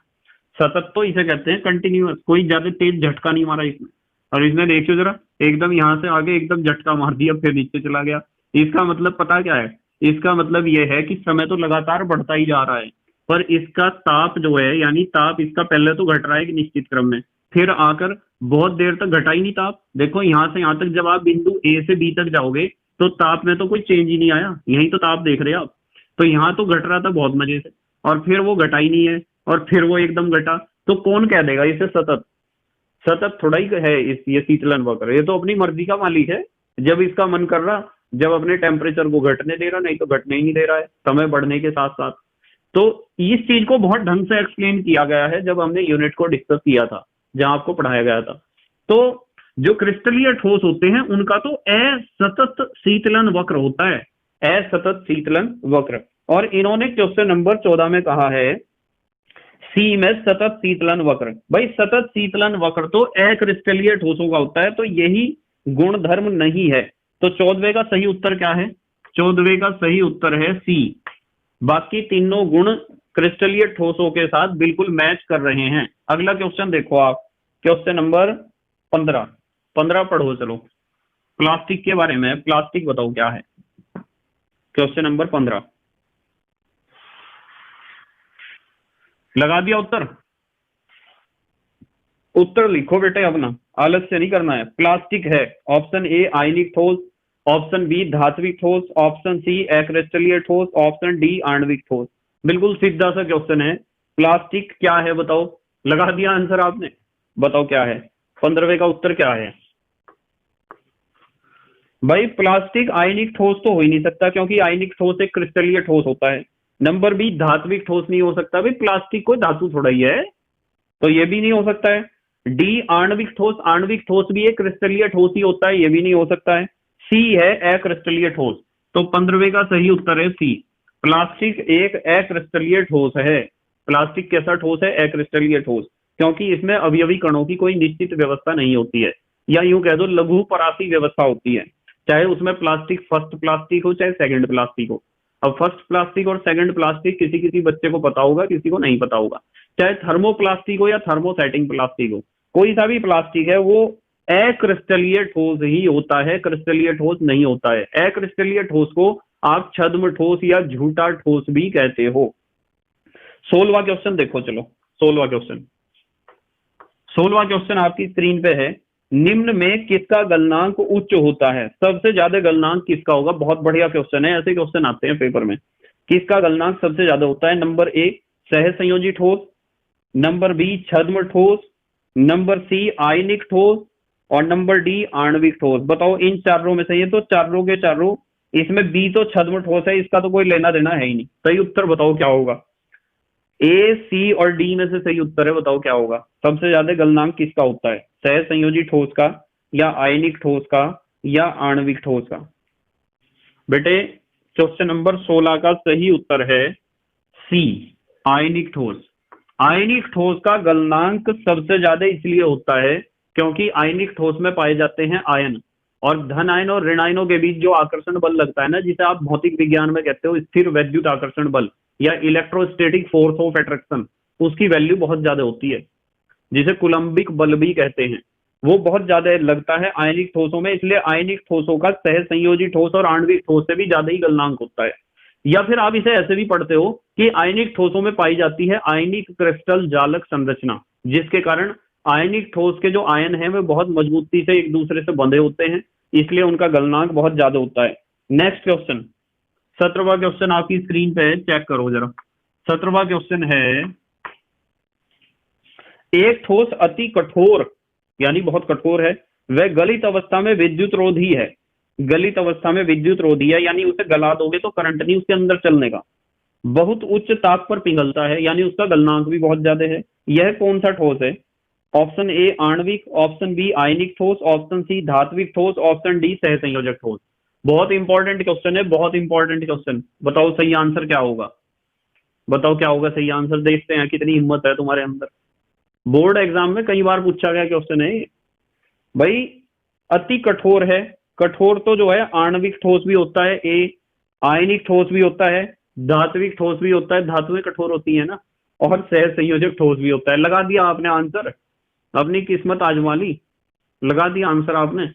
सतत तो इसे कहते हैं कंटिन्यूअस, कोई ज्यादा तेज झटका नहीं मारा इसमें। और इसने देखियो जरा, एकदम यहां से आगे एकदम झटका मार दिया फिर नीचे चला गया। इसका मतलब पता क्या है? इसका मतलब यह है कि समय तो लगातार बढ़ता ही जा रहा है, पर इसका ताप जो है, यानी ताप इसका पहले तो घट रहा है एक निश्चित क्रम में, फिर आकर बहुत देर तक घटा ही नहीं ताप। देखो यहां से यहां तक जब आप बिंदु ए से बी तक जाओगे तो ताप में तो कोई चेंज ही नहीं आया, यही तो ताप देख रहे हो आप। तो यहाँ तो घट रहा था बहुत मजे से, और फिर वो घटा ही नहीं है, और फिर वो एकदम घटा। तो कौन कह देगा इसे सतत? सतत थोड़ा ही है इस ये शीतलन वक्र, ये तो अपनी मर्जी का मालिक है। जब इसका मन कर रहा, जब अपने टेम्परेचर को घटने दे रहा, नहीं तो घटने ही नहीं दे रहा है समय बढ़ने के साथ साथ। तो इस चीज को बहुत ढंग से एक्सप्लेन किया गया है जब हमने यूनिट को डिस्कस किया था, जहां आपको पढ़ाया गया था। तो जो क्रिस्टलीय ठोस होते हैं उनका तो असतत शीतलन वक्र होता है, असतत शीतलन वक्र। और इन्होंने क्वेश्चन नंबर 14 में कहा है सी में सतत शीतलन वक्र। भाई सतत शीतलन वक्र तो अक्रिस्टलीय ठोसों का होता है, तो यही गुणधर्म नहीं है। तो 14वें का सही उत्तर क्या है? 14वें का सही उत्तर है सी। बाकी तीनों गुण क्रिस्टलीय ठोसों के साथ बिल्कुल मैच कर रहे हैं। अगला क्वेश्चन देखो आप, क्वेश्चन नंबर 15। 15 पढ़ो चलो, प्लास्टिक के बारे में। प्लास्टिक बताओ क्या है? क्वेश्चन नंबर 15 लगा दिया उत्तर? उत्तर लिखो बेटे अपना, आलस्य नहीं करना है। प्लास्टिक है ऑप्शन ए आयनिक ठोस, ऑप्शन बी धात्विक ठोस, ऑप्शन सी अक्रिस्टलीय ठोस, ऑप्शन डी आणविक ठोस। बिल्कुल सीधा सा क्वेश्चन है। प्लास्टिक क्या है बताओ? लगा दिया आंसर आपने, बताओ क्या है? 15वें का उत्तर क्या है? भाई प्लास्टिक आयनिक ठोस तो हो ही नहीं सकता, क्योंकि आयनिक ठोस एक क्रिस्टलीय ठोस होता है। नंबर बी धात्विक ठोस नहीं हो सकता, भाई प्लास्टिक कोई धातु थोड़ा ही है, तो ये भी नहीं हो सकता है। डी आणविक ठोस, आणविक ठोस भी एक क्रिस्टलीय ठोस ही होता है, ये भी नहीं हो सकता है। सी है अक्रिस्टलीय ठोस। तो 15वें का सही उत्तर है सी, प्लास्टिक एक अक्रिस्टलीय ठोस है। प्लास्टिक कैसा ठोस है? अक्रिस्टलीय ठोस, क्योंकि इसमें अवयवी कणों की कोई निश्चित व्यवस्था नहीं होती है, या यूं कह दो लघु परासी व्यवस्था होती है। चाहे उसमें प्लास्टिक फर्स्ट प्लास्टिक हो चाहे सेकंड प्लास्टिक हो। अब फर्स्ट प्लास्टिक और सेकंड प्लास्टिक किसी किसी बच्चे को पता होगा, किसी को नहीं पता होगा। चाहे थर्मोप्लास्टिक हो या थर्मोसेटिंग प्लास्टिक हो, कोई सा भी प्लास्टिक है वो अक्रिस्टलीय ठोस ही होता है, क्रिस्टलीय ठोस नहीं होता है। अक्रिस्टलीय ठोस को आप छद्म ठोस या झूठा ठोस भी कहते हो। 16वां क्वेश्चन देखो चलो, 16वां क्वेश्चन। 16वां क्वेश्चन आपकी स्क्रीन पे है, निम्न में किसका गलनांक उच्च होता है? सबसे ज्यादा गलनांक किसका होगा? बहुत बढ़िया क्वेश्चन है, ऐसे क्वेश्चन आते हैं पेपर में। किसका गलनांक सबसे ज्यादा होता है? नंबर ए सहसंयोजी ठोस, नंबर बी छद्म ठोस, नंबर सी आयनिक ठोस, और नंबर डी आणविक ठोस। बताओ इन चारों में से, ये तो चारों के चारों, इसमें बी तो छद्म ठोस है, इसका तो कोई लेना देना है ही नहीं। सही उत्तर बताओ क्या होगा? ए सी और डी में से सही उत्तर है, बताओ क्या होगा? सबसे ज्यादा गलनांक किसका होता है? सहसंयोजी ठोस का, या आयनिक ठोस का, या आणविक ठोस का? बेटे क्वेश्चन नंबर 16 का सही उत्तर है सी आयनिक ठोस। आयनिक ठोस का गलनांक सबसे ज्यादा इसलिए होता है क्योंकि आयनिक ठोस में पाए जाते हैं आयन, और धन आयन और ऋण आयनों के बीच जो आकर्षण बल लगता है ना, जिसे आप भौतिक विज्ञान में कहते हो स्थिर वैद्युत आकर्षण बल या इलेक्ट्रोस्टैटिक फोर्स ऑफ अट्रैक्शन, उसकी वैल्यू बहुत ज्यादा होती है, जिसे कुलंबिक बल भी कहते हैं। वो बहुत ज्यादा लगता है आयनिक ठोसों में, इसलिए आयनिक ठोसों का सहसंयोजी ठोस और आणविक ठोस से भी ज्यादा ही गलनांक होता है। या फिर आप इसे ऐसे भी पढ़ते हो कि आयनिक ठोसों में पाई जाती है आयनिक क्रिस्टल जालक संरचना, जिसके कारण आयनिक ठोस के जो आयन है वे बहुत मजबूती से एक दूसरे से बंधे होते हैं, इसलिए उनका गलनांक बहुत ज्यादा होता है। नेक्स्ट क्वेश्चन, 17वां क्वेश्चन आपकी स्क्रीन पे चेक करो जरा। 17वां क्वेश्चन है, एक ठोस अति कठोर यानी बहुत कठोर है, वह गलित अवस्था में विद्युत रोधी है। गलित अवस्था में विद्युत रोधी है यानी उसे गला दोगे तो करंट नहीं उसके अंदर चलने का। बहुत उच्च ताप पर पिघलता है यानी उसका गलनांक भी बहुत ज्यादा है। यह कौन सा ठोस है? ऑप्शन ए आणविक, ऑप्शन बी आयनिक ठोस, ऑप्शन सी धात्विक ठोस, ऑप्शन डी सहसंयोजक ठोस। बहुत इंपॉर्टेंट क्वेश्चन है, बहुत इंपॉर्टेंट क्वेश्चन। बताओ सही आंसर क्या होगा, बताओ क्या होगा सही आंसर। देखते हैं कितनी हिम्मत है तुम्हारे अंदर। बोर्ड एग्जाम में कई बार पूछा गया क्वेश्चन है भाई। अति कठोर है, कठोर तो जो है आणविक ठोस भी होता है ए, आयनिक ठोस भी होता है, धात्विक ठोस भी होता है, धातुएं कठोर होती है ना, और सह संयोजक ठोस भी होता है। लगा दिया आपने आंसर, अपनी किस्मत आजमा ली, लगा दिया आंसर आपने,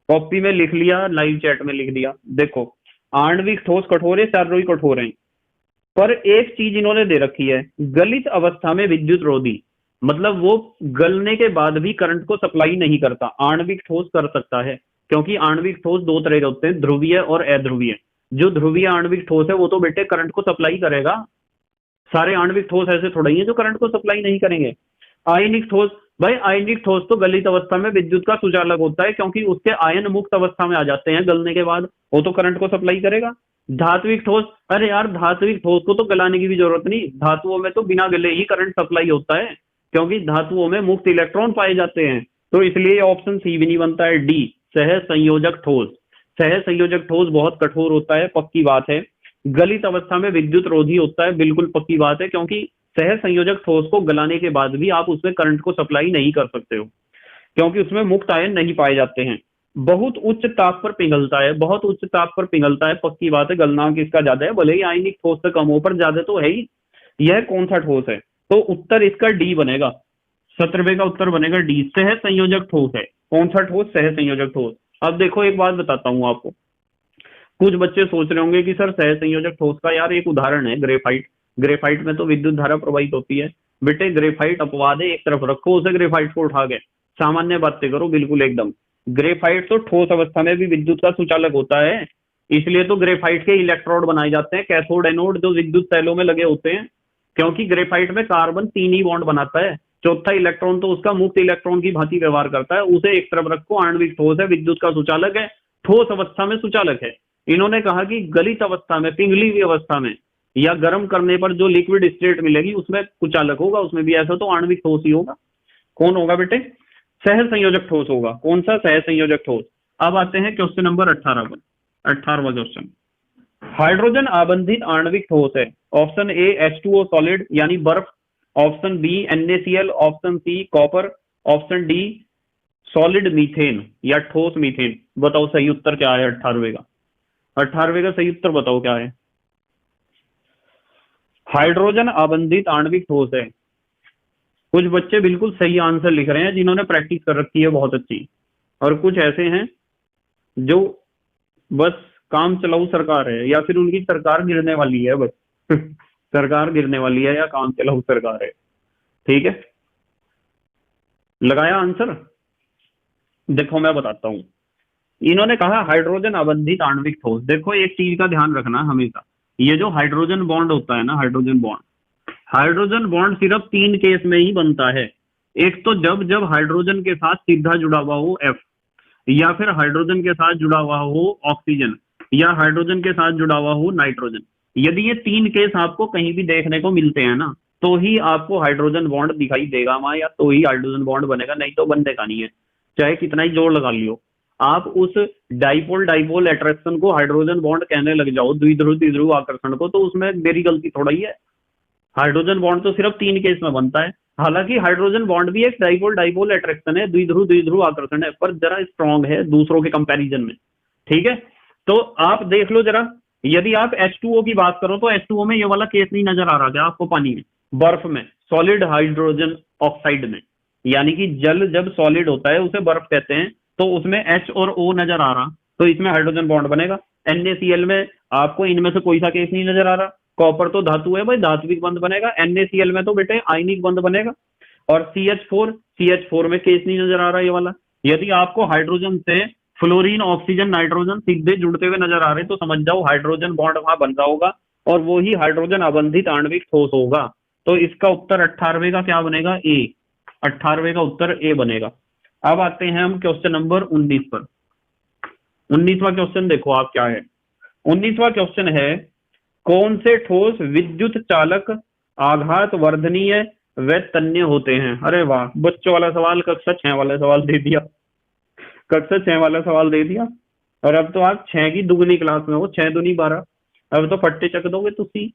कॉपी में लिख लिया, लाइव चैट में लिख दिया। देखो आणविक ठोस कठोर है, चारों ही कठोर हैं, पर एक चीज इन्होंने दे रखी है, गलित अवस्था में विद्युत रोधी, मतलब वो गलने के बाद भी करंट को सप्लाई नहीं करता। आणविक ठोस कर सकता है, क्योंकि आणविक ठोस दो तरह के होते हैं, ध्रुवीय और अध्रुवीय। जो ध्रुवीय आणविक ठोस है वो तो बेटे करंट को सप्लाई करेगा, सारे आणविक ठोस ऐसे थोड़ा ही है जो करंट को सप्लाई नहीं करेंगे। आयनिक ठोस, भाई आयनिक ठोस तो गलित अवस्था में विद्युत का सुचालक होता है, क्योंकि उसके आयन मुक्त अवस्था में आ जाते हैं गलने के बाद, वो तो करंट को सप्लाई करेगा। धात्विक ठोस, अरे यार धात्विक ठोस को तो गलाने की भी जरूरत नहीं, धातुओं में तो बिना गले ही करंट सप्लाई होता है, क्योंकि धातुओं में मुक्त इलेक्ट्रॉन पाए जाते हैं। तो इसलिए ऑप्शन सी भी नहीं बनता है, डी सह संयोजक ठोस। सह संयोजक ठोस बहुत कठोर होता है, पक्की बात है। गलित अवस्था में विद्युत रोधी होता है, बिल्कुल पक्की बात है, क्योंकि सह संयोजक ठोस को गलाने के बाद भी आप उसमें करंट को सप्लाई नहीं कर सकते हो, क्योंकि उसमें मुक्त आयन नहीं पाए जाते हैं। बहुत उच्च ताप पर पिघलता है, बहुत उच्च ताप पर पिघलता है, पक्की बात है, गलनांक इसका ज्यादा है, भले ही आयनिक ठोस से कम हो पर ज्यादा तो है ही। यह कौन सा ठोस है, तो उत्तर इसका डी बनेगा, 17वें का उत्तर बनेगा डी, सह संयोजक ठोस है। कौन सा ठोस, सह संयोजक ठोस। अब देखो एक बात बताता हूं आपको, कुछ बच्चे सोच रहे होंगे कि सर सह संयोजक ठोस का यार एक उदाहरण है ग्रेफाइट, ग्रेफाइट में तो विद्युत धारा प्रवाहित होती है। बेटे ग्रेफाइट अपवाद है, एक तरफ रखो उसे, ग्रेफाइट को उठा के सामान्य बातें करो बिल्कुल एकदम। ग्रेफाइट तो ठोस अवस्था में भी विद्युत का सुचालक होता है, इसलिए तो ग्रेफाइट के इलेक्ट्रोड बनाए जाते हैं, कैथोड एनोड, जो विद्युत सेलों में लगे होते हैं, क्योंकि ग्रेफाइट में कार्बन 3 ही बॉन्ड बनाता है, चौथा इलेक्ट्रॉन तो उसका मुक्त इलेक्ट्रॉन की भांति व्यवहार करता है, उसे एक तरफ रखो। आणविक ठोस है, विद्युत का सुचालक है, ठोस अवस्था में सुचालक है। इन्होंने कहा कि गलित अवस्था में, पिघली हुई अवस्था में या गर्म करने पर जो लिक्विड स्टेट मिलेगी उसमें कुचालक होगा, उसमें भी ऐसा तो आणविक ठोस ही होगा। कौन होगा बेटे, सह संयोजक ठोस होगा। कौन सा, सह संयोजक ठोस। अब आते हैं क्वेश्चन नंबर 18 पर। 18वां क्वेश्चन, हाइड्रोजन आबंधित आणविक ठोस है। ऑप्शन ए H2O सॉलिड यानी बर्फ, option B NaCl, option C copper, option D solid methane या ठोस मीथेन। बताओ सही उत्तर क्या है 18वें का, 18वें का सही उत्तर बताओ क्या है। हाइड्रोजन आबंधित आणविक ठोस है। कुछ बच्चे बिल्कुल सही आंसर लिख रहे हैं जिन्होंने प्रैक्टिस कर रखी है बहुत अच्छी, और कुछ ऐसे हैं जो बस काम चलाऊ सरकार है, या फिर उनकी सरकार गिरने वाली है बस सरकार गिरने वाली है या काम चलाऊ सरकार है। ठीक है, लगाया आंसर। देखो मैं बताता हूं, इन्होंने कहा हाइड्रोजन आबंधित आणविक ठोस। देखो एक चीज का ध्यान रखना हमेशा, ये जो हाइड्रोजन बॉन्ड होता है ना, हाइड्रोजन बॉन्ड सिर्फ 3 केस में ही बनता है। एक तो जब जब हाइड्रोजन के साथ सीधा जुड़ा हुआ हो F, या फिर हाइड्रोजन के साथ जुड़ा हुआ हो ऑक्सीजन, या हाइड्रोजन के साथ जुड़ा हुआ हो नाइट्रोजन। यदि ये 3 केस आपको कहीं भी देखने को मिलते हैं ना, तो ही आपको हाइड्रोजन बॉन्ड दिखाई देगा वहां, या तो ही हाइड्रोजन बॉन्ड बनेगा, नहीं तो बनने का नहीं है, चाहे कितना ही जोर लगा लियो। आप उस डाइपोल डाइपोल अट्रैक्शन को हाइड्रोजन बॉन्ड कहने लग जाओ, द्विध्रुव आकर्षण को, तो उसमें मेरी गलती थोड़ा ही है। हाइड्रोजन बॉन्ड तो सिर्फ 3 केस में बनता है। हालांकि हाइड्रोजन बॉन्ड भी एक डाइपोल डाइपोल अट्रैक्शन है, द्विध्रुव आकर्षण है, पर जरा स्ट्रॉन्ग है दूसरों के कंपैरिजन में। ठीक है, तो आप देख लो जरा, यदि आप H2O की बात करो तो H2O में ये वाला केस नहीं नजर आ रहा क्या आपको, पानी में, बर्फ में, सॉलिड हाइड्रोजन ऑक्साइड में, यानी कि जल जब सॉलिड होता है उसे बर्फ कहते हैं, तो उसमें H और O नजर आ रहा, तो इसमें हाइड्रोजन बॉन्ड बनेगा। NaCl में आपको इनमें से कोई सा केस नहीं नजर आ रहा, कॉपर तो धातु है भाई, धात्विक बंध बनेगा। NaCl में तो बेटे आयनिक बंध बनेगा। और CH4 में केस नहीं नजर आ रहा ये वाला। यदि आपको हाइड्रोजन से फ्लोरीन, ऑक्सीजन, नाइट्रोजन सीधे जुड़ते हुए नजर आ रहे तो समझ जाओ हाइड्रोजन बॉन्ड वहां बन रहा होगा, और वो ही हाइड्रोजन आबंधित आणविक ठोस होगा। तो इसका उत्तर 18वें का क्या बनेगा, ए। 18वें का उत्तर ए बनेगा। अब आते हैं हम क्वेश्चन नंबर 19 पर। 19वां क्वेश्चन देखो आप क्या है। 19वां क्वेश्चन है, कौन से ठोस विद्युत चालक, आघात वर्धनीय, वे तन्य होते हैं। अरे वाह, बच्चों वाला सवाल, कक्षा 6 वाला सवाल दे दिया, कक्षा 6 वाला सवाल दे दिया। और अब तो आप 6 की दुगनी क्लास में हो, 6 दूनी 12, अब तो फट्टे चक दोगे तुसी।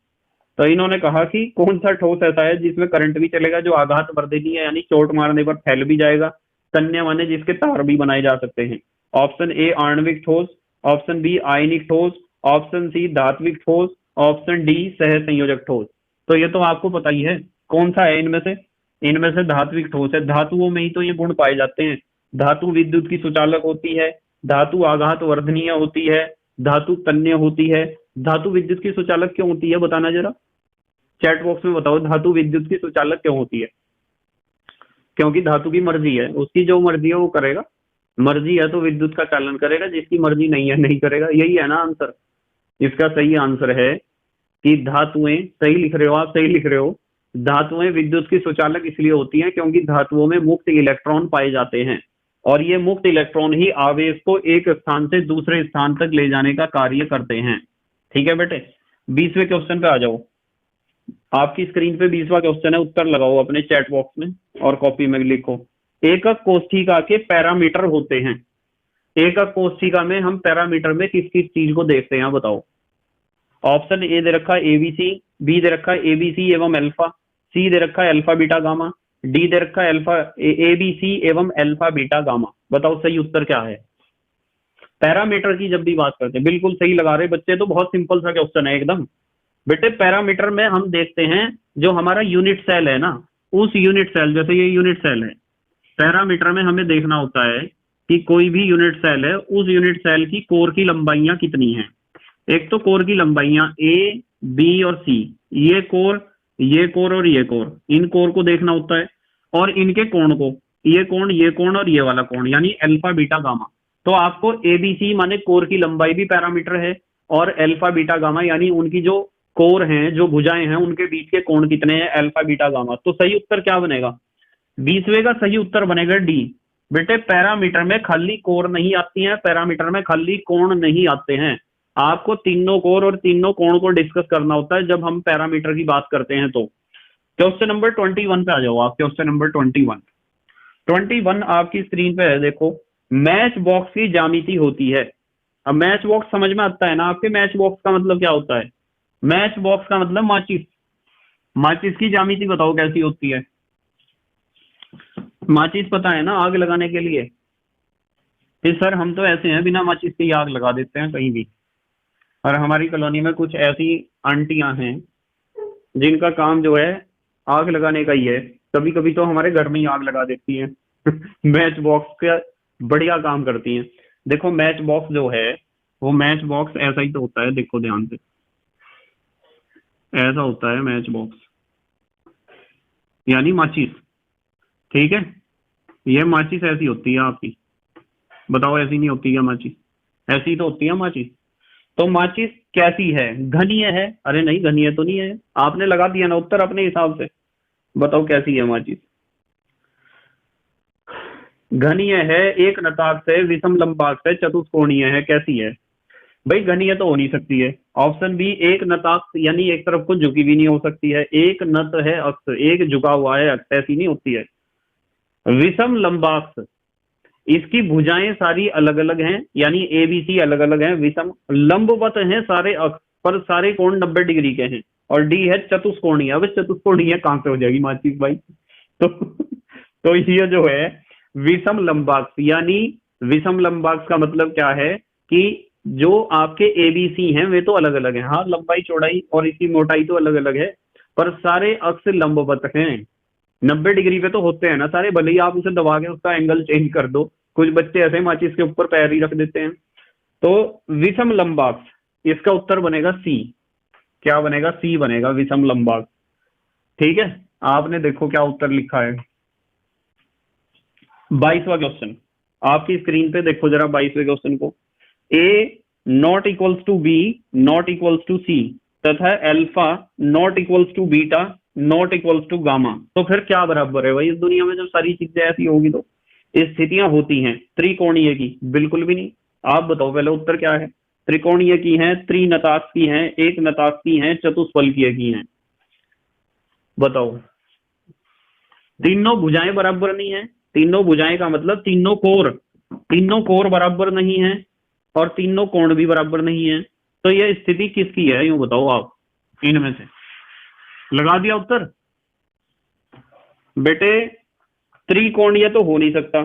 तो इन्होंने कहा कि कौन सा ठोस ऐसा है जिसमें करंट भी चलेगा, जो आघात वर्धनीय है यानी चोट मारने पर फैल भी जाएगा, तन्य माने जिसके तार भी बनाए जा सकते हैं। ऑप्शन ए आणविक ठोस, ऑप्शन बी आयनिक ठोस, ऑप्शन सी धात्विक ठोस, ऑप्शन डी सह संयोजक ठोस। तो ये तो आपको पता ही है कौन सा है इनमें से। इनमें से धात्विक ठोस है, धातुओं में ही तो ये गुण पाए जाते हैं। धातु विद्युत की सुचालक होती है, धातु आघात वर्धनीय होती है, धातु तन्य होती है। धातु विद्युत की सुचालक क्यों होती है बताना जरा, चैट बॉक्स में बताओ, धातु विद्युत की सुचालक क्यों होती है? क्योंकि धातु की मर्जी है, उसकी जो मर्जी है वो करेगा। मर्जी है तो विद्युत का चालन करेगा, जिसकी मर्जी नहीं है नहीं करेगा। यही है ना आंसर। इसका सही आंसर है कि धातुएं, सही लिख रहे हो आप, सही लिख रहे हो। धातुएं विद्युत की सुचालक इसलिए होती हैं क्योंकि धातुओं में मुक्त इलेक्ट्रॉन पाए जाते हैं, और ये मुक्त इलेक्ट्रॉन ही आवेश को एक स्थान से दूसरे स्थान तक ले जाने का कार्य करते हैं। ठीक है बेटे, 20वें क्वेश्चन पे आ जाओ। आपकी स्क्रीन पे 20वां क्वेश्चन है, उत्तर लगाओ अपने चैट बॉक्स में और कॉपी में लिखो। एकक कोष्ठिका के पैरामीटर होते हैं। एकक कोष्ठिका में हम पैरामीटर में किस किस चीज को देखते हैं बताओ। ऑप्शन ए दे रखा है एबीसी, बी दे रखा है एबीसी एवं अल्फा, सी दे रखा है अल्फा बीटा गामा, डी दे रखा है अल्फा एबीसी एवं अल्फा बीटा गामा। बताओ सही उत्तर क्या है। पैरामीटर की जब भी बात करते हैं, बिल्कुल सही लगा रहे बच्चे, तो बहुत सिंपल सा क्वेश्चन है एकदम। बेटे पैरामीटर में हम देखते हैं जो हमारा यूनिट सेल है ना, उस यूनिट सेल, जैसे ये यूनिट सेल है, पैरामीटर में हमें देखना होता है कि कोई भी यूनिट सेल है, उस यूनिट सेल की कोर की लंबाइयां कितनी हैं। एक तो कोर की लंबाइयां ए, बी और सी, ये कोर, ये कोर और ये कोर, इन कोर को देखना होता है, और इनके कोण को, ये कोण और ये वाला कोण, यानी अल्फा बीटा गामा। तो आपको एबीसी माने कोर की लंबाई भी पैरामीटर है, और अल्फा बीटा गामा यानी उनकी जो कोर हैं, जो भुजाएं हैं, उनके बीच के कोण कितने हैं, अल्फा बीटा गामा। तो सही उत्तर क्या बनेगा, 20वें का सही उत्तर बनेगा डी। बेटे पैरामीटर में खाली कोर नहीं आती है, पैरामीटर में खाली कोण नहीं आते हैं, आपको तीनों कोर और तीनों कोण को डिस्कस करना होता है जब हम पैरामीटर की बात करते हैं। तो क्वेश्चन नंबर 21 पे आ जाओ आप। क्वेश्चन नंबर 21 आपकी स्क्रीन पे है, देखो। मैच बॉक्स की ज्यामिति होती है। अब मैच बॉक्स समझ में आता है ना आपके, मैच बॉक्स का मतलब क्या होता है। मैच बॉक्स का मतलब माचिस। माचिस की ज्यामिति बताओ कैसी होती है। माचिस पता है ना, आग लगाने के लिए। फिर सर हम तो ऐसे हैं बिना माचिस के आग लगा देते हैं कहीं भी। और हमारी कॉलोनी में कुछ ऐसी आंटियां हैं जिनका काम जो है आग लगाने का ही है, कभी कभी तो हमारे घर में ही आग लगा देती हैं। मैच बॉक्स का बढ़िया काम करती हैं। देखो मैच बॉक्स जो है, वो मैच बॉक्स ऐसा ही तो होता है, देखो ध्यान से, ऐसा होता है मैच बॉक्स, यानी माचिस। ठीक है, ये माचिस ऐसी होती है आपकी। बताओ ऐसी नहीं होती है माचिस, ऐसी तो होती है माचिस। तो माचिस कैसी है, घनीय है? अरे नहीं, घनीय तो नहीं है, आपने लगा दिया ना उत्तर अपने हिसाब से। बताओ कैसी है माचिस। घनीय है, एक नताक्ष है, विषम लंबाक्ष है, चतुष्कोणीय है, कैसी है भाई। घनीय तो हो नहीं सकती है। ऑप्शन बी एक नताक्ष यानी एक तरफ को झुकी भी नहीं हो सकती है। एक नत है अक्ष, एक झुका हुआ है अक्ष, ऐसी नहीं होती है। विषम लंबाक्ष, इसकी भुजाएं सारी अलग अलग हैं, यानी ए बी सी अलग अलग हैं। विषम लंबवत हैं सारे अक्ष पर, सारे कोण 90 डिग्री के हैं। और डी है चतुष्कोणीय। अब चतुष्कोणीय कहां से हो जाएगी माचिस भाई। तो ये जो है विषम लंबाक्ष, यानी विषम लंबाक्ष का मतलब क्या है कि जो आपके एबीसी हैं वे तो अलग अलग हैं, हाँ लंबाई चौड़ाई और इसकी मोटाई तो अलग अलग है, पर सारे अक्ष लंबवत हैं। 90 डिग्री पे तो होते हैं ना सारे, भले ही आप उसे दबा के उसका एंगल चेंज कर दो। कुछ बच्चे ऐसे माचिस के ऊपर पैर ही रख देते हैं। तो विषम लंबाक्ष, इसका उत्तर बनेगा सी। क्या बनेगा, सी बनेगा, विषम लंबाक्ष। ठीक है, आपने देखो क्या उत्तर लिखा है। 22वां क्वेश्चन आपकी स्क्रीन पे देखो जरा, 22वें क्वेश्चन को। A naught equals to B naught equals to C तथा alpha naught equals to beta naught equals to gamma. तो फिर क्या बराबर है भाई, इस दुनिया में जब सारी चीजें ऐसी होगी तो स्थितियां होती हैं त्रिकोणीय की? बिल्कुल भी नहीं। आप बताओ पहले उत्तर क्या है। त्रिकोणीय की हैं, त्रिनताक्ष की हैं, एक नताक्ष की हैं, चतुष्फलकीय की हैं। बताओ तीनों भुजाएं बराबर नहीं है, तीनों भुजाएं का मतलब तीनों कोर बराबर नहीं है और तीनों कोण भी बराबर नहीं है। तो यह स्थिति किसकी है, यूं बताओ आप, इनमें से। लगा दिया उत्तर बेटे। त्रिकोणीय तो हो नहीं सकता,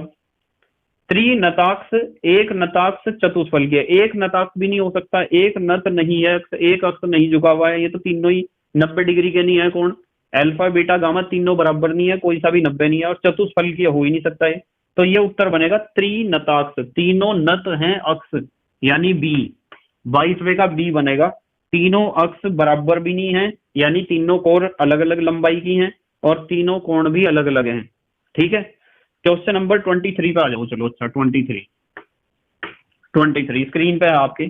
त्रिनताक्ष, एक नताक्ष चतुष्फलकीय, एक नताक्ष भी नहीं हो सकता, एक नत नहीं है, एक अक्ष नहीं झुका हुआ है, ये तो तीनों ही 90 डिग्री के नहीं है। कौन, अल्फा बीटा गामा तीनों बराबर नहीं है, कोई सा भी 90 नहीं है, और चतुष्फलकीय हो ही नहीं सकता है। तो ये उत्तर बनेगा त्रिनताक्ष, तीनों नत हैं अक्ष, यानी बी, 22वें का बी बनेगा। तीनों अक्ष बराबर भी नहीं है, यानी तीनों कोण अलग अलग लंबाई की हैं और तीनों कोण भी अलग अलग हैं। ठीक है, क्वेश्चन नंबर 23 पे आ जाओ। चलो अच्छा, 23 स्क्रीन पे है आपके।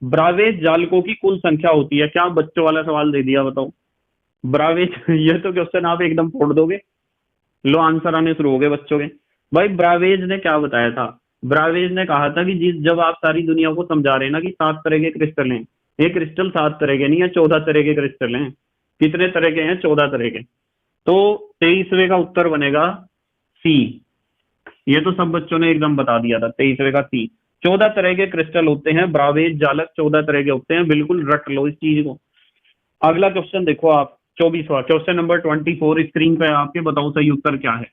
ब्रावेज जालकों की कुल संख्या होती है, क्या बच्चों वाला सवाल दे दिया, बताओ। ब्रावेज ये तो क्वेश्चन आप एकदम फोड़ दोगे। लो आंसर आने शुरू हो गए बच्चों के। भाई ब्रावेज ने क्या बताया था, ब्रावेज ने कहा था कि जब आप सारी दुनिया को समझा रहे हैं ना कि 7 तरह के क्रिस्टल हैं, ये क्रिस्टल 7 तरह के नहीं है, 14 तरह के क्रिस्टल हैं। कितने तरह के हैं, 14 तरह के। तो 23वें का उत्तर बनेगा सी। ये तो सब बच्चों ने एकदम बता दिया था, 23वें का सी। 14 तरह के क्रिस्टल होते हैं, ब्रावेज जालक 14 तरह के होते हैं, बिल्कुल रट लो इस चीज को। अगला क्वेश्चन देखो आप, 24वां क्वेश्चन नंबर 24 स्क्रीन पे आपके, बताओ सही उत्तर क्या है।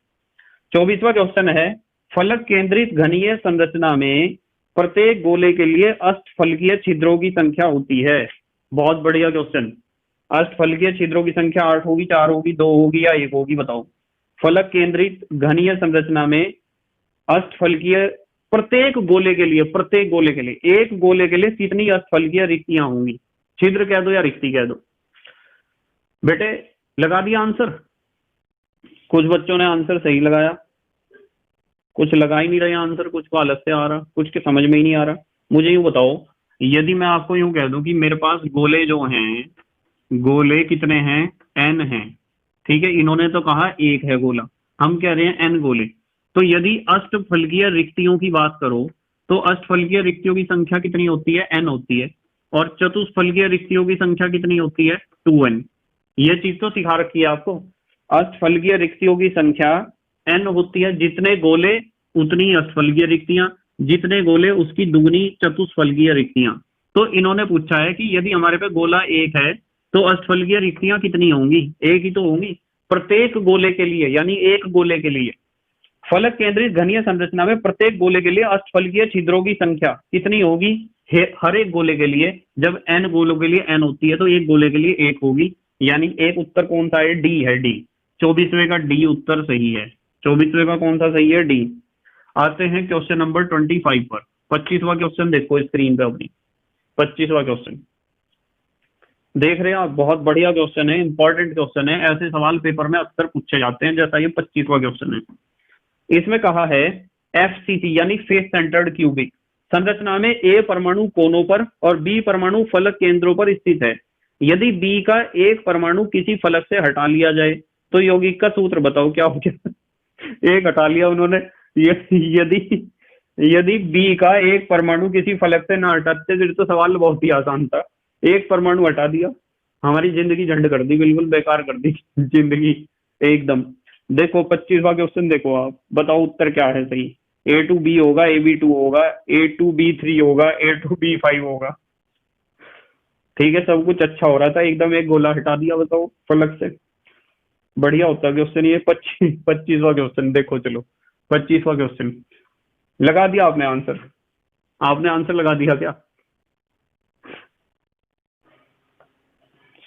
24वां क्वेश्चन है, फलक केंद्रित घनीय संरचना में प्रत्येक गोले के लिए अष्टफलकीय छिद्रों की संख्या होती है। बहुत बढ़िया क्वेश्चन। अष्टफलकीय छिद्रों की संख्या 8 होगी, 4 होगी, 2 होगी या 1 होगी, बताओ। फलक केंद्रित घनीय संरचना में अष्टफलकीय प्रत्येक गोले के लिए एक गोले के लिए कितनी अष्टफलकीय रिक्तियां होंगी। छिद्र कह दो या रिक्ति कह दो। बेटे लगा दिया आंसर। कुछ बच्चों ने आंसर सही लगाया, कुछ लगा ही नहीं रहे आंसर, कुछ को अलग से आ रहा, कुछ के समझ में ही नहीं आ रहा। मुझे यूं बताओ, यदि मैं आपको यूं कह दूं कि मेरे पास गोले जो हैं, गोले कितने हैं, n हैं, ठीक है। इन्होंने तो कहा एक है गोला, हम कह रहे हैं n गोले। तो यदि अष्टफलकीय रिक्तियों की बात करो तो अष्टफलकीय रिक्तियों की संख्या कितनी होती है, n होती है, और चतुष्फलकीय रिक्तियों की संख्या कितनी होती है, 2n। ये चीज तो सिखा रखी है आपको। अष्टफलकीय रिक्तियों की संख्या n होती है, जितने गोले उतनी अष्टफलकीय रिक्तियां, जितने गोले उसकी दुगनी चतुष्फलकीय रिक्तियां। तो इन्होंने पूछा है कि यदि हमारे पे गोला एक है तो अष्टफलकीय रिक्तियां कितनी होंगी, एक ही तो होंगी प्रत्येक गोले के लिए, यानी एक गोले के लिए। फलक केंद्रित घनीय संरचना में प्रत्येक गोले के लिए अष्टफलकीय छिद्रों की संख्या कितनी होगी, हर एक गोले के लिए। जब n गोलों के लिए n होती है तो एक गोले के लिए 1 होगी, यानी एक उत्तर कौन सा है, डी है, डी। 24वें का डी उत्तर सही है। 24वें का कौन सा सही है, डी। आते हैं क्वेश्चन नंबर 25 पर। 25वां क्वेश्चन देखो स्क्रीन पे अपनी। 25वां क्वेश्चन देख रहे हैं आप, बहुत बढ़िया क्वेश्चन है, इंपॉर्टेंट क्वेश्चन है, ऐसे सवाल पेपर में अक्सर पूछे जाते हैं, जैसा ये 25वां क्वेश्चन है। इसमें कहा है FCC यानी फेस सेंटर्ड क्यूबिक संरचना में A परमाणु कोनों पर और B परमाणु फलक केंद्रों पर स्थित है। यदि B का एक परमाणु किसी फलक से हटा लिया जाए तो यौगिक का सूत्र बताओ क्या हो गया। एक हटा लिया उन्होंने, यदि B का एक परमाणु किसी फलक से ना हटाते फिर तो सवाल बहुत ही आसान था। एक परमाणु हटा दिया, हमारी जिंदगी झंड कर दी, बिल्कुल बेकार कर दी जिंदगी एकदम। देखो 25वां क्वेश्चन देखो आप, बताओ उत्तर क्या है सही। A2B होगा, AB2 होगा, A2B3 होगा, A2B5 होगा। ठीक है, सब कुछ अच्छा हो रहा था एकदम, एक गोला हटा दिया, बताओ फलक से। बढ़िया होता क्वेश्चन ये। 25वां क्वेश्चन देखो, चलो 25वां क्वेश्चन लगा दिया आपने आंसर, आपने आंसर लगा दिया क्या।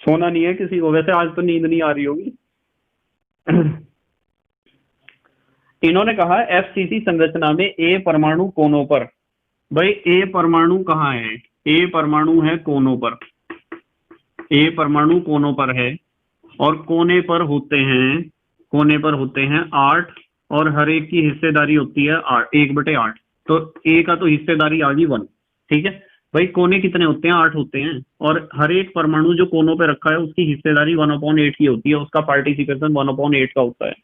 सोना नहीं है किसी को, वैसे आज तो नींद नहीं आ रही होगी। इन्होंने कहा FCC संरचना में A परमाणु कोनों पर। भाई A परमाणु कहाँ है, A परमाणु है कोनों पर, A परमाणु कोनों पर है, और कोने पर होते हैं 8, और हर एक की हिस्सेदारी होती है 1/8। तो A का तो हिस्सेदारी आ गई 1। ठीक है भाई, कोने कितने होते हैं, 8 होते हैं, और हर एक परमाणु जो कोनों पे रखा है उसकी हिस्सेदारी 1/8 की होती है, उसका पार्टिसिपेशन 1/8 का होता है।